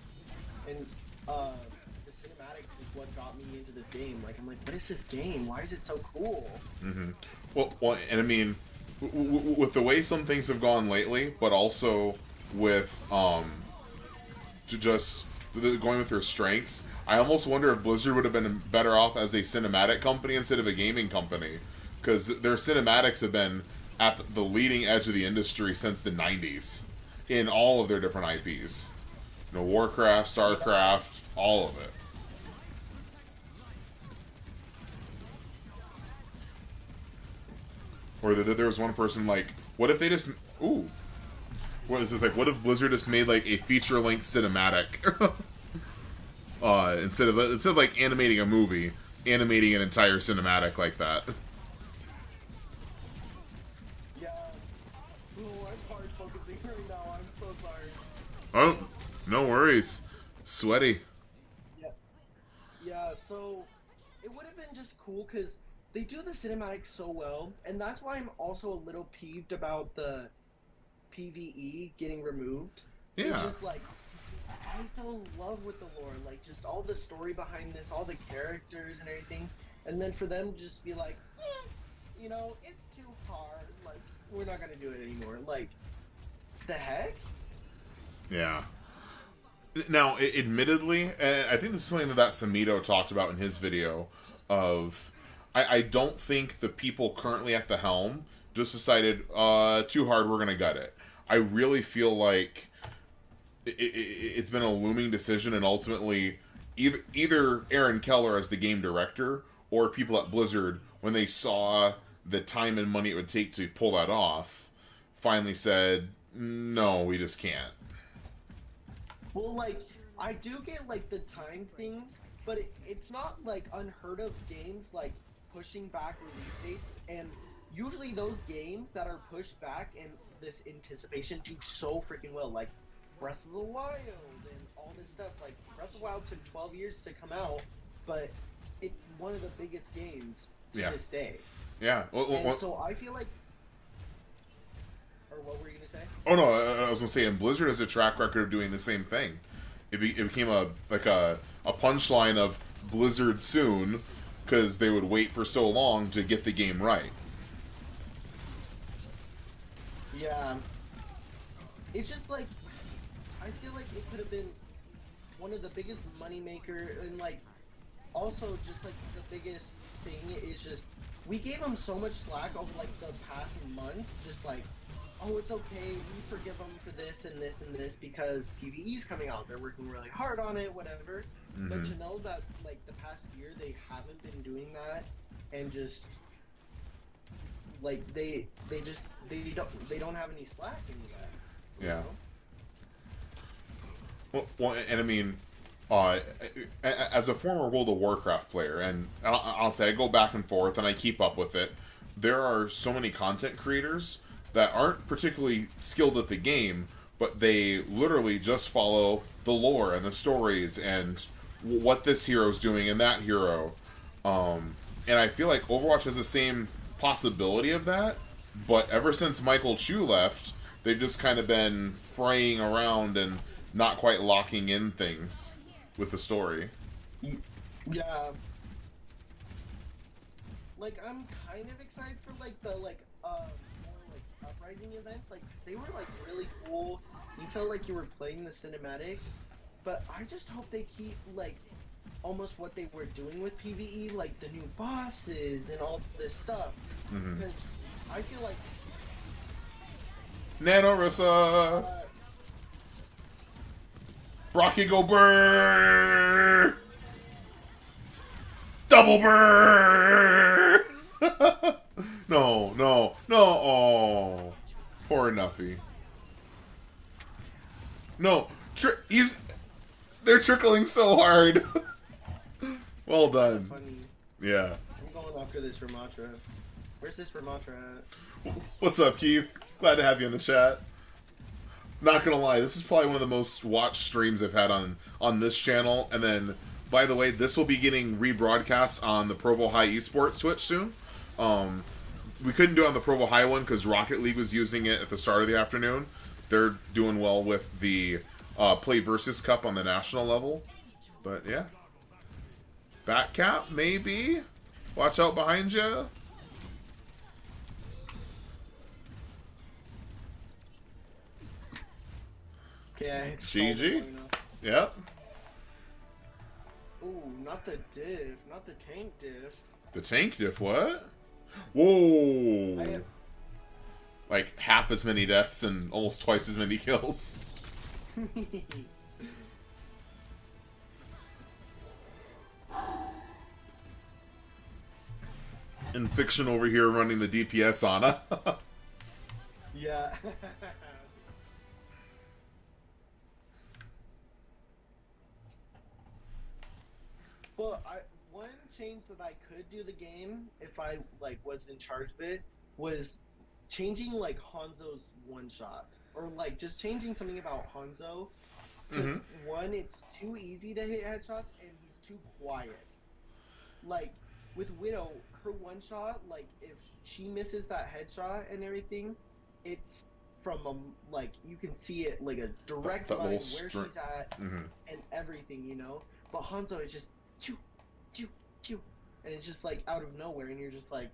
and, the cinematics is what got me into this game. Like, I'm like, what is this game? Why is it so cool? Mm-hmm. Well, and I mean, with the way some things have gone lately, but also with, just going with their strengths, I almost wonder if Blizzard would have been better off as a cinematic company instead of a gaming company, because their cinematics have been at the leading edge of the industry since the 90s in all of their different IPs. You know, Warcraft, StarCraft, all of it. Or there was one person like, what if they just... Ooh. What is this, like, what if Blizzard just made, like, a feature-length cinematic? Instead of like animating a movie, animating an entire cinematic like that. Yeah. Oh, I'm hard focusing right now. I'm so sorry. Oh, no worries. Sweaty. Yeah. Yeah, so it would have been just cool because they do the cinematics so well, and that's why I'm also a little peeved about the PvE getting removed. Yeah. It's just like, I fell in love with the lore, like, just all the story behind this, all the characters and everything, and then for them to just be like, you know, it's too hard, like, we're not gonna do it anymore. Like, the heck? Yeah. Now, admittedly, and I think this is something that Samito talked about in his video, of, I don't think the people currently at the helm just decided, too hard, we're gonna gut it. I really feel like it's been a looming decision, and ultimately either Aaron Keller as the game director or people at Blizzard, when they saw the time and money it would take to pull that off, finally said, no, we just can't. Well, like, I do get, like, the time thing, but it's not, like, unheard of games, like, pushing back release dates, and usually those games that are pushed back in this anticipation do so freaking well, like Breath of the Wild and all this stuff. Like Breath of the Wild took 12 years to come out, but it's one of the biggest games to this day. Yeah. And so I feel like. Or what were you gonna say? Oh no, I was gonna say, and Blizzard has a track record of doing the same thing. It became a punchline of Blizzard soon, because they would wait for so long to get the game right. Yeah. It's just like, I feel like it could have been one of the biggest moneymaker, and like, also just like the biggest thing is just, we gave them so much slack over like the past months, just like, oh, it's okay, we forgive them for this and this and this because PvE's coming out, they're working really hard on it, whatever. Mm-hmm. But to know that like the past year they haven't been doing that, and just like they don't have any slack in that. Yeah. Well, and I mean, as a former World of Warcraft player, and I'll say I go back and forth and I keep up with it, there are so many content creators that aren't particularly skilled at the game, but they literally just follow the lore and the stories and what this hero's doing and that hero. And I feel like Overwatch has the same possibility of that, but ever since Michael Chu left, they've just kind of been fraying around and not quite locking in things with the story. Yeah. Like, I'm kind of excited for like the more like uprising events. Like, they were like really cool. You felt like you were playing the cinematic, but I just hope they keep like almost what they were doing with PvE, like the new bosses and all this stuff. Mm-hmm. Because I feel like Nanorissa! Brocky go burr! Double burr! No. Oh, poor Nuffy. No, they're trickling so hard. Well done. funny. Yeah. I'm going after this Ramatra. Where's this Ramatra at? What's up, Keith? Glad to have you in the chat. Not gonna lie, this is probably one of the most watched streams I've had on this channel. And then, by the way, this will be getting rebroadcast on the Provo High Esports Twitch soon. We couldn't do it on the Provo High one because Rocket League was using it at the start of the afternoon. They're doing well with the Play Versus Cup on the national level. But yeah. Batcap, maybe? Watch out behind you. Okay. GG. Yep. Ooh, not the diff, not the tank diff. The tank diff, what? Whoa! Like half as many deaths and almost twice as many kills. In fiction over here running the DPS on Yeah. Well, one change that I could do the game if I like was in charge of it was changing like Hanzo's one shot, or like just changing something about Hanzo. Mm-hmm. One, it's too easy to hit headshots, and he's too quiet. Like with Widow, her one shot, like if she misses that headshot and everything, it's from like you can see it like a direct that line where little she's at and everything, you know. But Hanzo is just choo, choo, choo, and it's just like out of nowhere, and you're just like,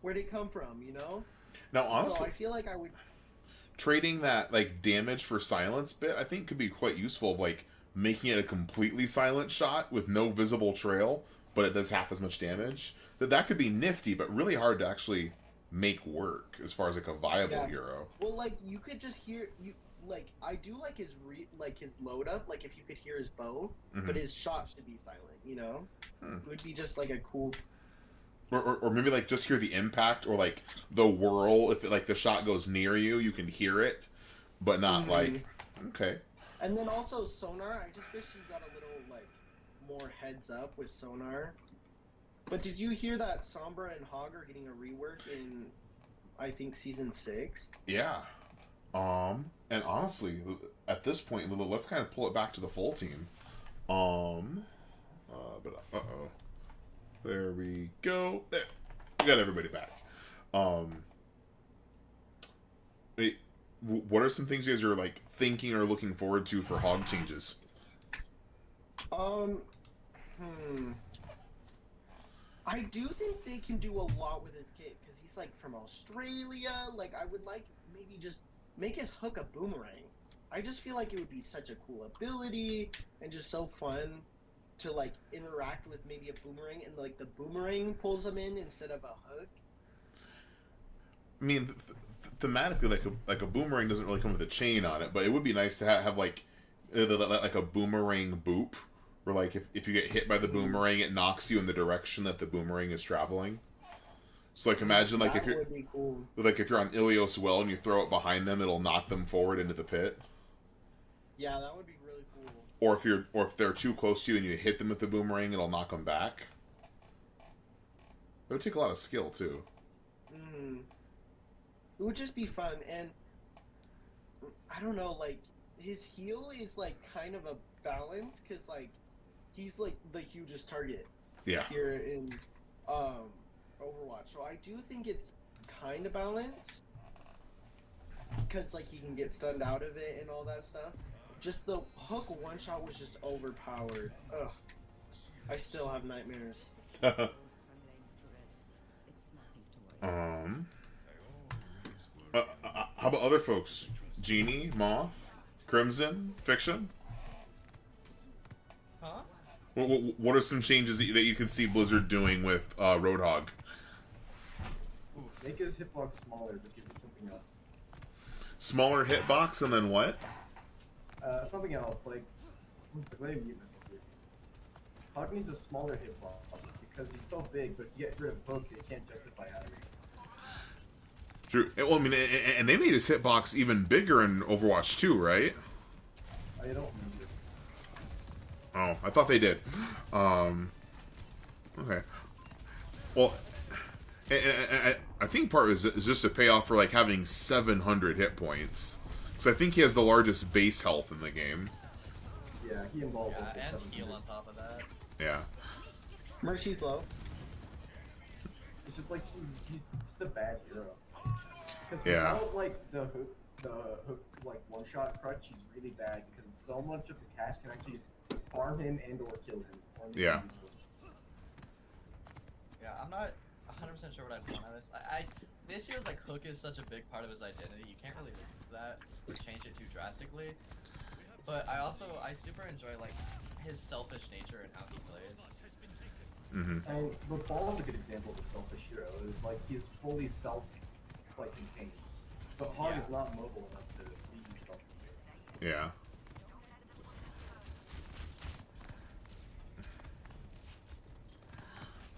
where'd it come from, you know? Now, honestly, so I feel like I would trading that like damage for silence bit, I think could be quite useful. Of like making it a completely silent shot with no visible trail, but it does half as much damage. That could be nifty, but really hard to actually make work as far as like a viable hero. Well, like you could just hear you. Like I do like his his load up, like if you could hear his bow, but his shot should be silent, you know? It would be just like a cool, or maybe like just hear the impact, or like the whirl. If it, like the shot goes near you, you can hear it, but not like okay. And then also sonar, I just wish you got a little like more heads up with sonar. But did you hear that Sombra and Hog are getting a rework in, I think, season 6? Yeah. And honestly, at this point, let's kind of pull it back to the full team. But there we go. There, we got everybody back. Wait, what are some things you guys are like thinking or looking forward to for hog changes? I do think they can do a lot with his kit because he's like from Australia. Like, I would like maybe just make his hook a boomerang. I just feel like it would be such a cool ability and just so fun to like interact with maybe a boomerang, and like the boomerang pulls them in instead of a hook. I mean, thematically, like a boomerang doesn't really come with a chain on it, but it would be nice to have like a boomerang boop, where like if you get hit by the boomerang, it knocks you in the direction that the boomerang is traveling. So like imagine like That would be cool. like if you're on Ilios Well and you throw it behind them, it'll knock them forward into the pit. Yeah, that would be really cool. Or if they're too close to you and you hit them with the boomerang, it'll knock them back. It would take a lot of skill too. It would just be fun, and I don't know, like his heal is like kind of a balance because like he's like the hugest target here in Overwatch. So I do think it's kind of balanced because like he can get stunned out of it and all that stuff. Just the hook one shot was just overpowered. Ugh, I still have nightmares. How about other folks? Genie, Moth, Crimson, Fiction? Huh? What are some changes that you can see Blizzard doing with Roadhog? Make his hitbox smaller, but give him something else. Smaller hitbox, and then what? Something else, like... Let me mute myself here. Hog needs a smaller hitbox, because he's so big, but if you get rid of Hook, it can't justify adding. True. Well, I mean, and they made his hitbox even bigger in Overwatch 2, right? I don't remember. Oh, I thought they did. Okay. Well, I think part is just a payoff for like having 700 hit points, because I think he has the largest base health in the game. Yeah, he involved Yeah, with the and 700. heal on top of that. Yeah. Mercy's low. It's just like he's just a bad hero. Because Yeah. without like the hook like one shot crutch, he's really bad because so much of the cast can actually just farm him and or kill him. Or make Yeah. him useless. Yeah, I'm not 100% sure what I'd want out of this. The issue is like Hook is such a big part of his identity. You can't really remove that or change it too drastically. But I super enjoy like his selfish nature and how he plays. Mm-hmm. And the ball is a good example of a selfish hero. It's like he's fully contained. But Hog is not mobile enough to be self-contained. Yeah.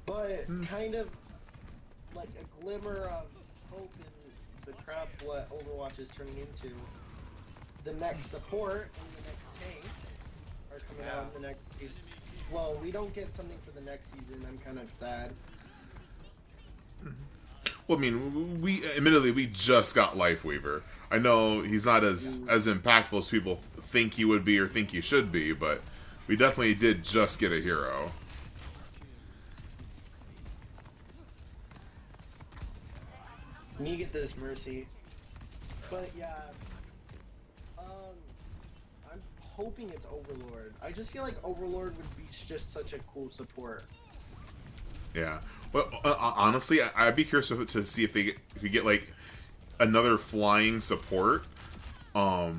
But kind of like a glimmer of hope in the crap what Overwatch is turning into. The next support and the next tank are coming out in the next season. Well, we don't get something for the next season. I'm kind of sad. Well, I mean, we just got Lifeweaver. I know he's not as impactful as people think he would be or think he should be, but we definitely did just get a hero. Me get this Mercy. But yeah, I'm hoping it's Overlord. I just feel like Overlord would be just such a cool support. Yeah. Well, honestly, I'd be curious to see if they could get like another flying support. But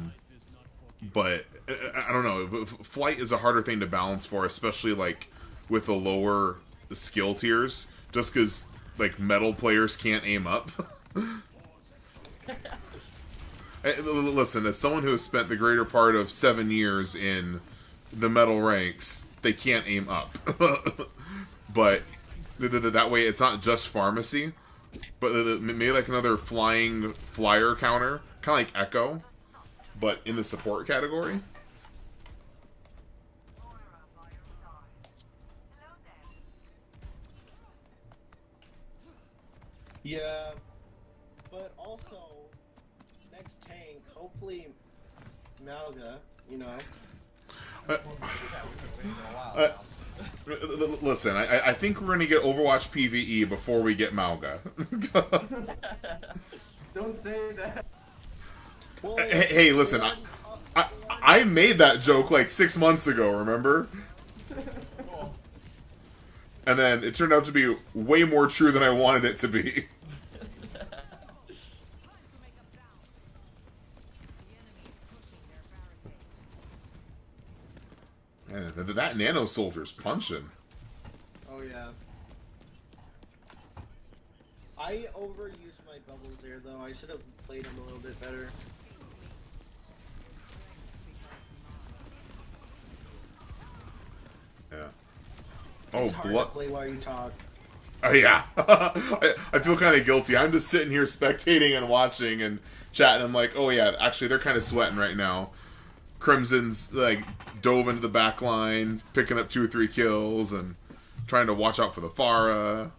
I don't know. Flight is a harder thing to balance for, especially like with the lower skill tiers. Just because like metal players can't aim up. Listen, as someone who has spent the greater part of 7 years in the metal ranks, they can't aim up. But that way, it's not just pharmacy, but maybe like another flying flyer counter, kind of like Echo, but in the support category. Yeah, but also next tank. Hopefully, Malga, you know. Yeah, we've been waiting for a while now. Listen, I think we're gonna get Overwatch PvE before we get Malga. Don't say that. Well, Hey, listen, I made that joke like 6 months ago, remember? Cool. And then it turned out to be way more true than I wanted it to be. Man, that nano soldier's punching. Oh yeah. I overused my bubbles there though. I should have played them a little bit better. Yeah. It's Oh, hard to blood. play while you talk. Oh, yeah. I feel kind of guilty. I'm just sitting here spectating and watching and chatting. I'm like, oh, yeah, actually, they're kind of sweating right now. Crimson's, like, dove into the back line, picking up 2 or 3 kills, and trying to watch out for the Pharah.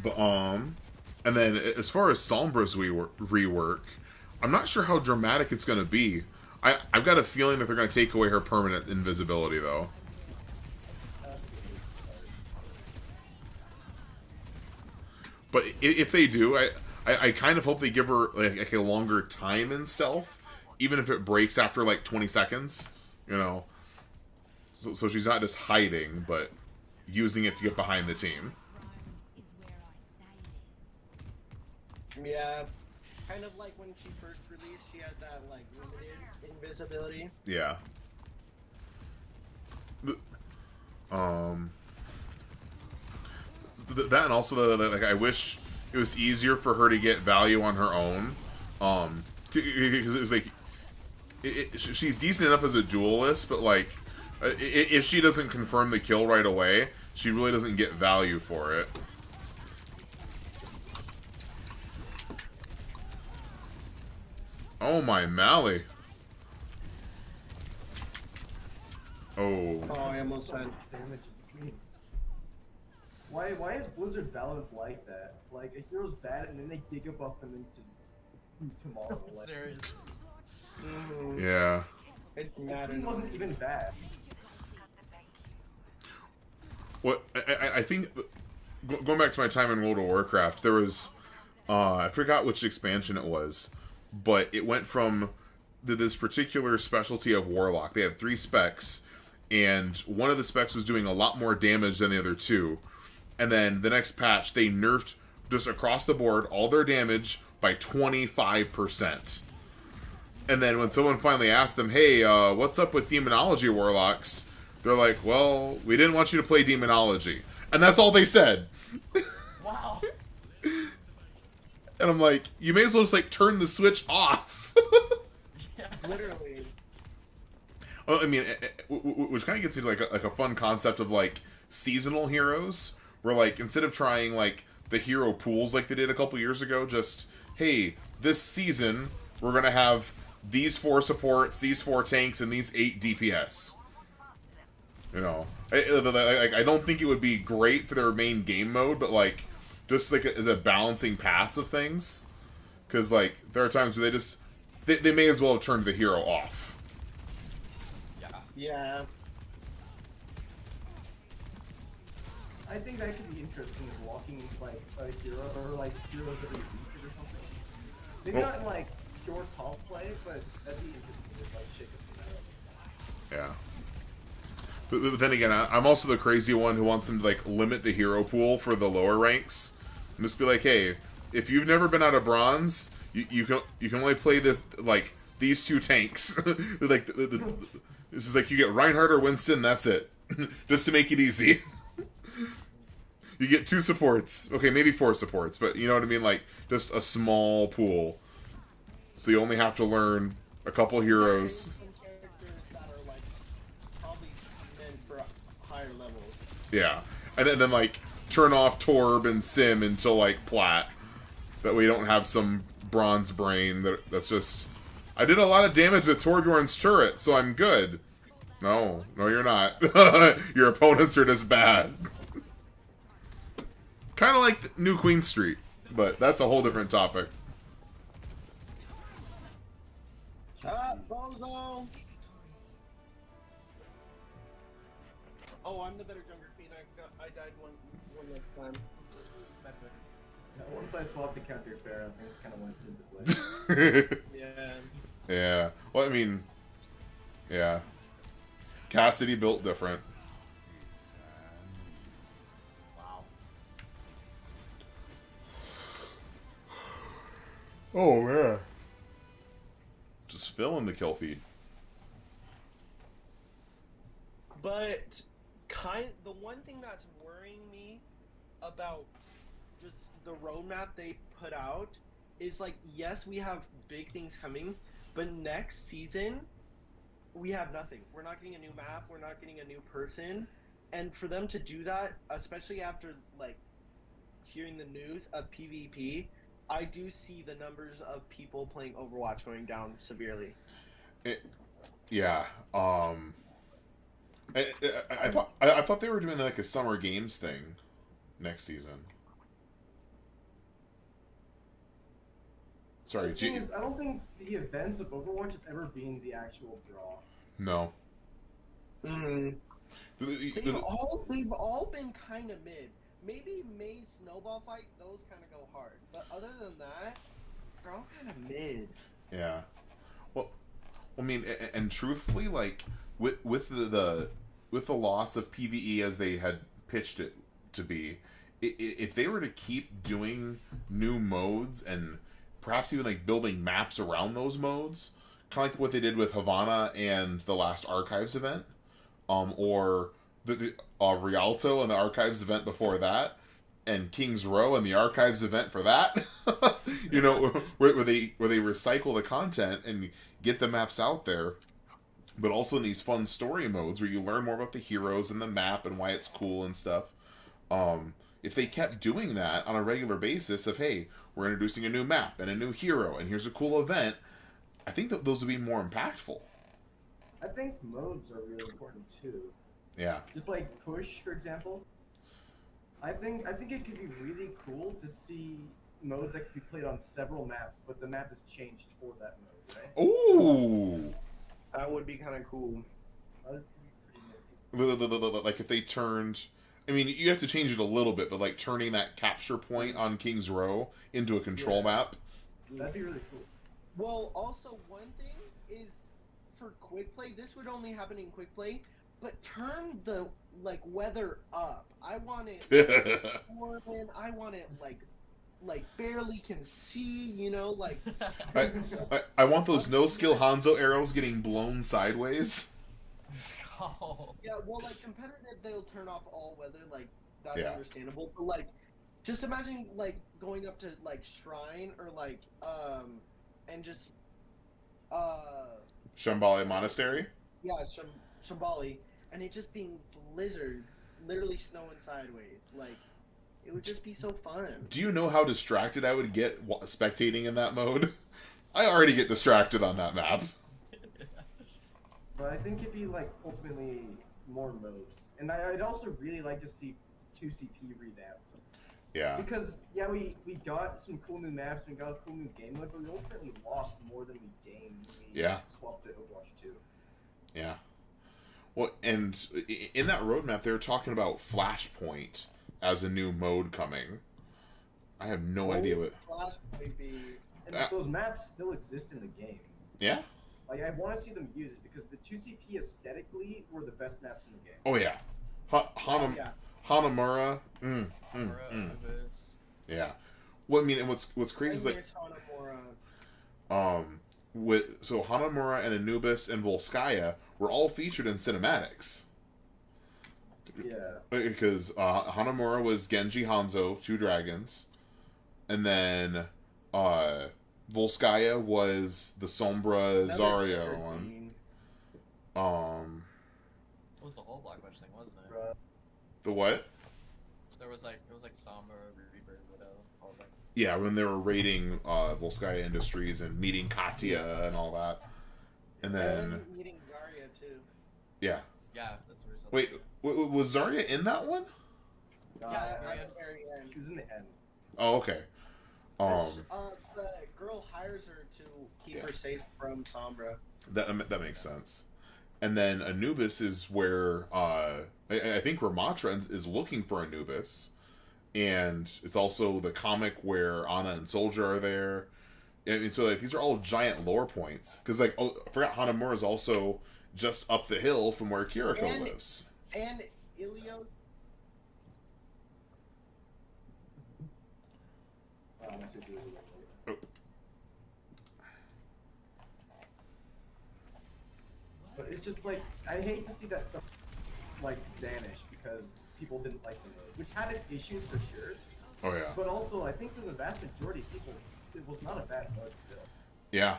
But, and then as far as Sombra's rework, I'm not sure how dramatic it's going to be. I've got a feeling that they're going to take away her permanent invisibility, though. But if they do, I kind of hope they give her like a longer time in stealth, even if it breaks after like 20 seconds, you know. So she's not just hiding, but using it to get behind the team. Yeah. Kind of like when she first released, she had that like limited invisibility. Yeah. That and also like I wish it was easier for her to get value on her own. Because it's like she's decent enough as a duelist, but like if she doesn't confirm the kill right away, she really doesn't get value for it. Oh my Mally. Oh. Oh, I almost had. Damage in between. Why is Blizzard balance like that? Like a hero's bad and then they dig him up and then tomorrow. Like, Seriously. Yeah. It's it mad. wasn't even bad. What I think, going back to my time in World of Warcraft, there was I forgot which expansion it was, but it went from this particular specialty of Warlock. They had 3 specs, and one of the specs was doing a lot more damage than the other 2. And then the next patch, they nerfed just across the board all their damage by 25%. And then when someone finally asked them, hey, what's up with Demonology Warlocks? They're like, well, we didn't want you to play Demonology. And that's all they said. Wow. And I'm like, you may as well just, like, turn the switch off. Literally. Well, I mean, which kind of gets into, like a fun concept of, like, seasonal heroes. Where, like, instead of trying, like, the hero pools like they did a couple years ago, just, hey, this season, we're going to have these 4 supports, these 4 tanks, and these 8 DPS. You know, I don't think it would be great for their main game mode, but, like, just, like, as a balancing pass of things. Because, like, there are times where they may as well have turned the hero off. Yeah. Yeah. I think that could be interesting is walking like a hero or like heroes that are weaker or something. Maybe not in like pure top play, but that'd be interesting to like shake up the meta. Yeah. But then again, I'm also the crazy one who wants them to like limit the hero pool for the lower ranks, and just be like, hey, if you've never been out of bronze, you can only play this like these 2 tanks. Like this is like you get Reinhardt or Winston, that's it, just to make it easy. You get 2 supports. Okay, maybe 4 supports, but you know what I mean? Like, just a small pool. So you only have to learn a couple heroes. Some characters that are like probably meant for higher levels. Yeah. And then like, turn off Torb and Sim until, like, Plat. That way you don't have some bronze brain that's just... I did a lot of damage with Torbjorn's turret, so I'm good. No, you're not. Your opponents are just bad. Kind of like New Queen Street. But that's a whole different topic. Bozo! Oh, I'm the better Junker Queen. I died one last time. Yeah, once I swapped to counter fair, things kind of went into play. Yeah. Yeah. Well, I mean, yeah. Cassidy built different. Wow. Oh man. Just filling the kill feed. But the one thing that's worrying me about just the roadmap they put out is like, yes, we have big things coming, but next season we have nothing. We're not getting a new map. We're not getting a new person, and for them to do that, especially after like hearing the news of PvP, I do see the numbers of people playing Overwatch going down severely. Yeah. I thought they were doing like a summer games thing next season. Sorry, The thing is, I don't think the events of Overwatch have ever been the actual draw. No. Mm-hmm. The- They've all been kind of mid. Maybe May's snowball fight, those kind of go hard. But other than that, they're all kind of mid. Yeah. Well, I mean, and truthfully, like with the loss of PvE as they had pitched it to be, if they were to keep doing new modes and perhaps even like building maps around those modes, kind of like what they did with Havana and the last Archives event, or the Rialto and the Archives event before that, and King's Row and the Archives event for that. You know, where they recycle the content and get the maps out there, but also in these fun story modes where you learn more about the heroes and the map and why it's cool and stuff. If they kept doing that on a regular basis of, hey, we're introducing a new map and a new hero and here's a cool event, I think that those would be more impactful. I think modes are really important too. Yeah. Just like push, for example. I think it could be really cool to see modes that could be played on several maps, but the map is changed for that mode, right? Ooh. That would be kind of cool. That would be pretty nifty. Like if they turned, I mean, you have to change it a little bit, but like turning that capture point on King's Row into a control map. That'd be really cool. Well, also one thing is for quick play, this would only happen in quick play, but turn the like weather up. I want it warm, I want it like barely can see, you know, like I want those no skill Hanzo arrows getting blown sideways. Oh. yeah, well, like competitive they'll turn off all weather, like that's Yeah. understandable, but like just imagine like going up to like Shrine or like and just Shambhala Monastery? yeah, Shambali, and it just being blizzard, literally snowing sideways. Like, it would just be so fun. Do you know how distracted I would get spectating in that mode? I already get distracted on that map. But I think it'd be like ultimately more modes. And I'd also really like to see 2CP revamped. Yeah. Because, yeah, we got some cool new maps, we got a cool new game mode, but we ultimately lost more than we gained when we Yeah. swapped to Overwatch 2. Yeah. Well, and in that roadmap, they were talking about Flashpoint as a new mode coming. I have no idea what. Flash might be. And those maps still exist in the game. Yeah? Like, I want to see them used because the 2CP aesthetically were the best maps in the game. Oh, yeah. Yeah. Hanamura. Anubis. Yeah. Well, I mean, and what's crazy is like, There's Hanamura. so Hanamura and Anubis and Volskaya were all featured in cinematics. Yeah. Because Hanamura was Genji Hanzo, 2 dragons, and then Volskaya was the Sombra Another Zarya third one. queen. It was the whole Black Witch thing, wasn't it? Bruh. The what? There was like, it was like Somber, Reaper, Widow, all of them. Yeah, when they were raiding Volskaya Industries and meeting Katya and all that. And then, And meeting Zarya too. yeah. Yeah, that's where it says. Wait, was Zarya in that one? Uh, Yeah, At right. the very end. She was in the end. Oh, okay. The girl hires her to keep her safe from Sombra. That makes sense. And then Anubis is where I think Ramatra is looking for Anubis, and it's also the comic where Ana and Soldier are there. And so like these are all giant lore points because like I forgot Hanamura is also just up the hill from where Kiriko lives. And Ilios. But it's just like, I hate to see that stuff like vanish because people didn't like the mode, which had its issues for sure. Oh yeah. But also, I think for the vast majority of people, it was not a bad mode still. Yeah.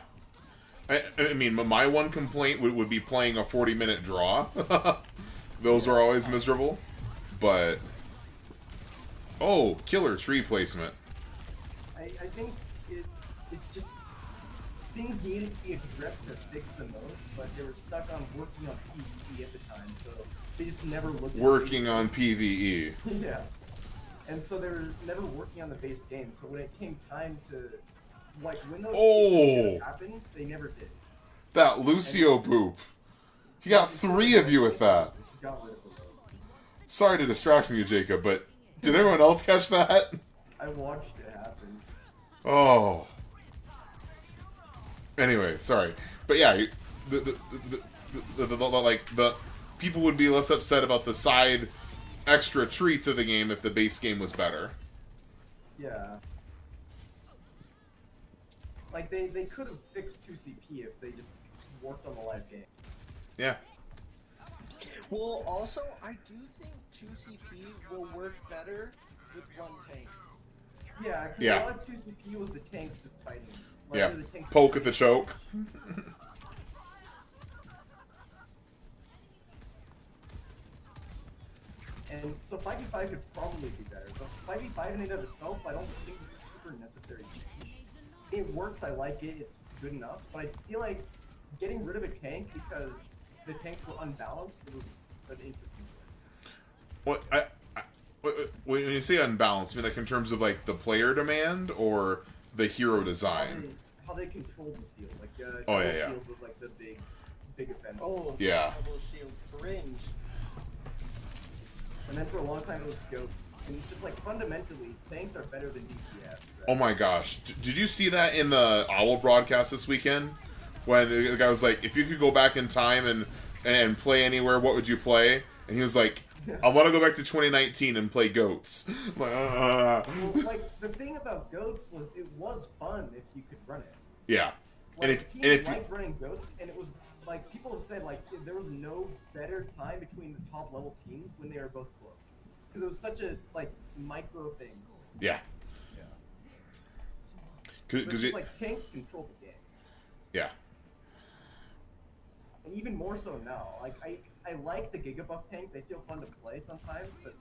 I mean, my one complaint would be playing a 40-minute draw. Those are always miserable. But... Oh, killer tree placement. I think it's just... Things needed to be addressed to fix the mode, but they were stuck on working on PvE at the time, so they just never looked at Working on PvE. Yeah. And so they were never working on the base game, so when it came time to... Like, when those things happened, they never did. That Lucio boop. He got 3 of you with that. Sorry to distract from you, Jacob, but did everyone else catch that? I watched it happen. Oh. Anyway, sorry. But yeah, the people would be less upset about the side extra treats of the game if the base game was better. Yeah. Like, they could have fixed 2CP if they just worked on the live game. Yeah. Well, also, I do think 2CP will work better with one tank. Yeah, because Yeah. a lot of 2CP was the tanks just fighting. Like, Yeah. the tanks Poke at the choke. And so 5v5 could probably be better, but 5v5 in and of itself, I don't think is super necessary. It works, I like it, it's good enough, but I feel like getting rid of a tank because the tanks were unbalanced, it was an interesting choice. When you say unbalanced, you mean like in terms of like the player demand or the hero design? How they controlled the field, like Oh, yeah, Double yeah. Shield was like the big offense. Oh, Yeah. Double Shield cringe. And then for a long time it was goats. And it's just like fundamentally, tanks are better than DPS. Right? Oh my gosh. Did you see that in the OWL broadcast this weekend? When the guy was like, if you could go back in time and play anywhere, what would you play? And he was like, I want to go back to 2019 and play goats. I'm like, Well, like, the thing about goats was it was fun if you could run it. Yeah. Like, teams liked running goats, and it was like, people have said like there was no better time between the top level teams when they were both close. Because it was such a like micro thing. Yeah. Yeah. Because like tanks control the game. Yeah. And even more so now. Like I like the Gigabuff tank. They feel fun to play sometimes, but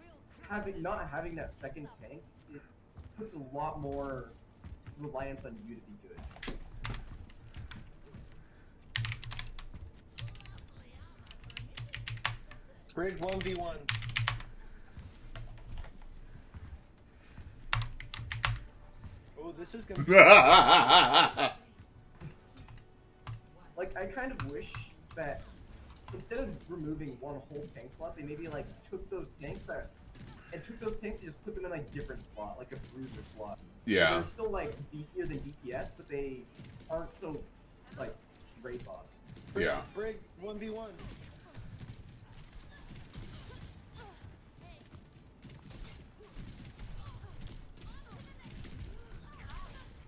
not having that second tank, it puts a lot more reliance on you to be good. Bridge 1v1. Oh, this is gonna be... Like, I kind of wish that instead of removing one whole tank slot, they maybe like took those tanks and just put them in like different slot, like a bruiser slot. Yeah. They're still like beefier than DPS, but they aren't so like raid boss. Yeah. Brig 1v1.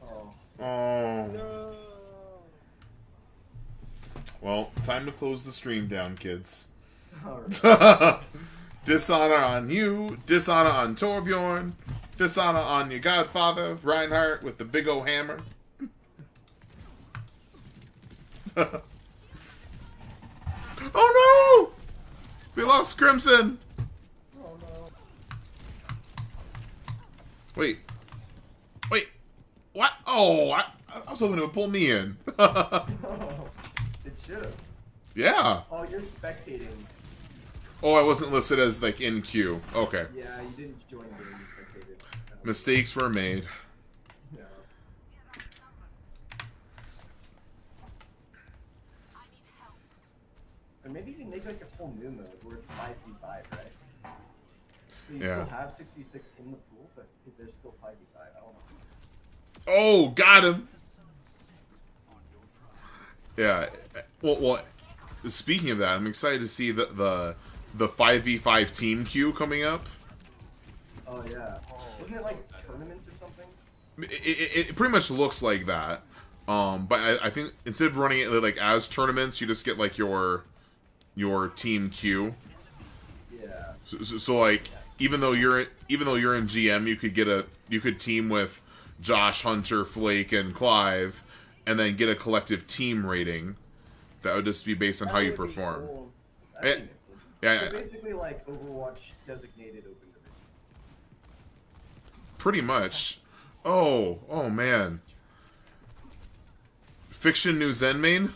Oh. Oh. No. Well, time to close the stream down, kids. Alright. Dishonor on you, dishonor on Torbjorn, dishonor on your godfather, Reinhardt, with the big O hammer. Oh no! We lost Crimson! Oh no. Wait. What? Oh, I was hoping it would pull me in. Oh, it should have. Yeah. Oh, you're spectating. Oh, I wasn't listed as, like, in queue. Okay. Yeah, you didn't join the game, you spectated. Mistakes were made. Yeah. make like a full new mode where it's 5v5, right? So you Yeah. still have 6v6 in the pool, but there's still 5v5. I don't know. Oh, got him. Yeah. Well. Speaking of that, I'm excited to see the 5v5 team queue coming up. Oh yeah. Isn't it like tournaments or something? It pretty much looks like that. But I think instead of running it like as tournaments, you just get like your team queue. Yeah. So like even though you're in GM, you could team with Josh, Hunter, Flake, and Clive, and then get a collective team rating. That would just be based on how you That would be perform. cool. Yeah, That'd be cool. yeah, So yeah. basically like Overwatch designated open division. Pretty much. Oh man. Fiction New Zen main?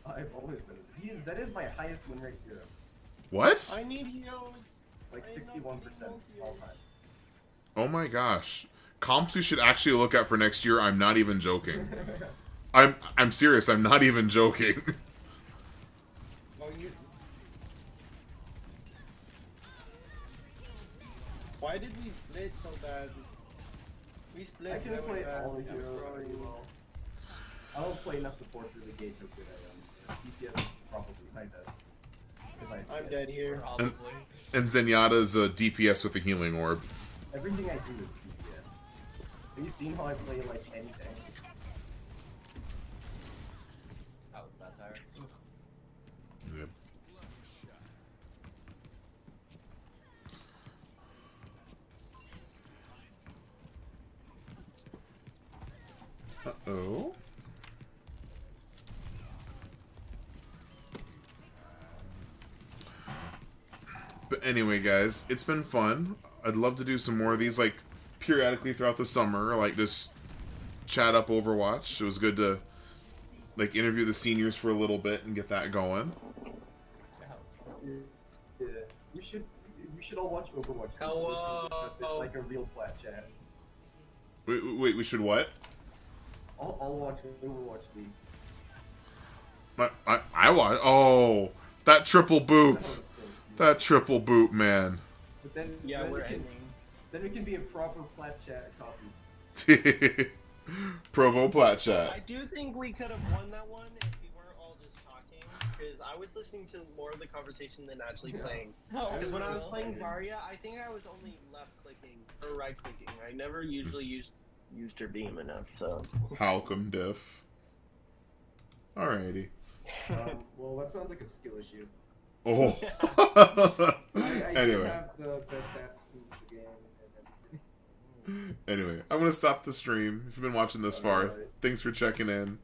I've always been. That is my highest win rate hero. What? I need heroes. Like 61% all time. Oh my gosh. Comps we should actually look at for next year, I'm not even joking. I'm serious, I'm not even joking. Oh, why did we split so bad? We split. I can really play bad. all the I'm heroes sorry. really well. I don't play enough support to really gauge how good I am. DPS is probably my best. If I I'm DPS. dead here. Probably. And Zenyatta's a DPS with a healing orb. Everything I do is DPS. Have you seen how I play like anything? That was a bad tire. Oof. Yep. Uh-oh. But anyway, guys, it's been fun. I'd love to do some more of these, like, periodically throughout the summer, like, just chat up Overwatch. It was good to, like, interview the seniors for a little bit and get that going. Yeah, that was fun. Yeah. We should all watch Overwatch. So we can discuss it like a real flat chat. Wait, we should what? I'll watch Overwatch League. I want. Oh, that triple boop. That was so cute. That triple boop, man. But then, Yeah, then we're it can, ending. then it can be a proper flat chat copy. Provo plat I chat. do think we could have won that one if we weren't all just talking, because I was listening to more of the conversation than actually playing. Because when I was playing Zarya, I think I was only left clicking or right clicking. I never usually used her beam enough, so. Halcom diff. Alrighty. Well, that sounds like a skill issue. Oh. I do Anyway. have the best stats in the game and everything. Anyway, I'm gonna stop the stream. If you've been watching this far, Alright. thanks for checking in.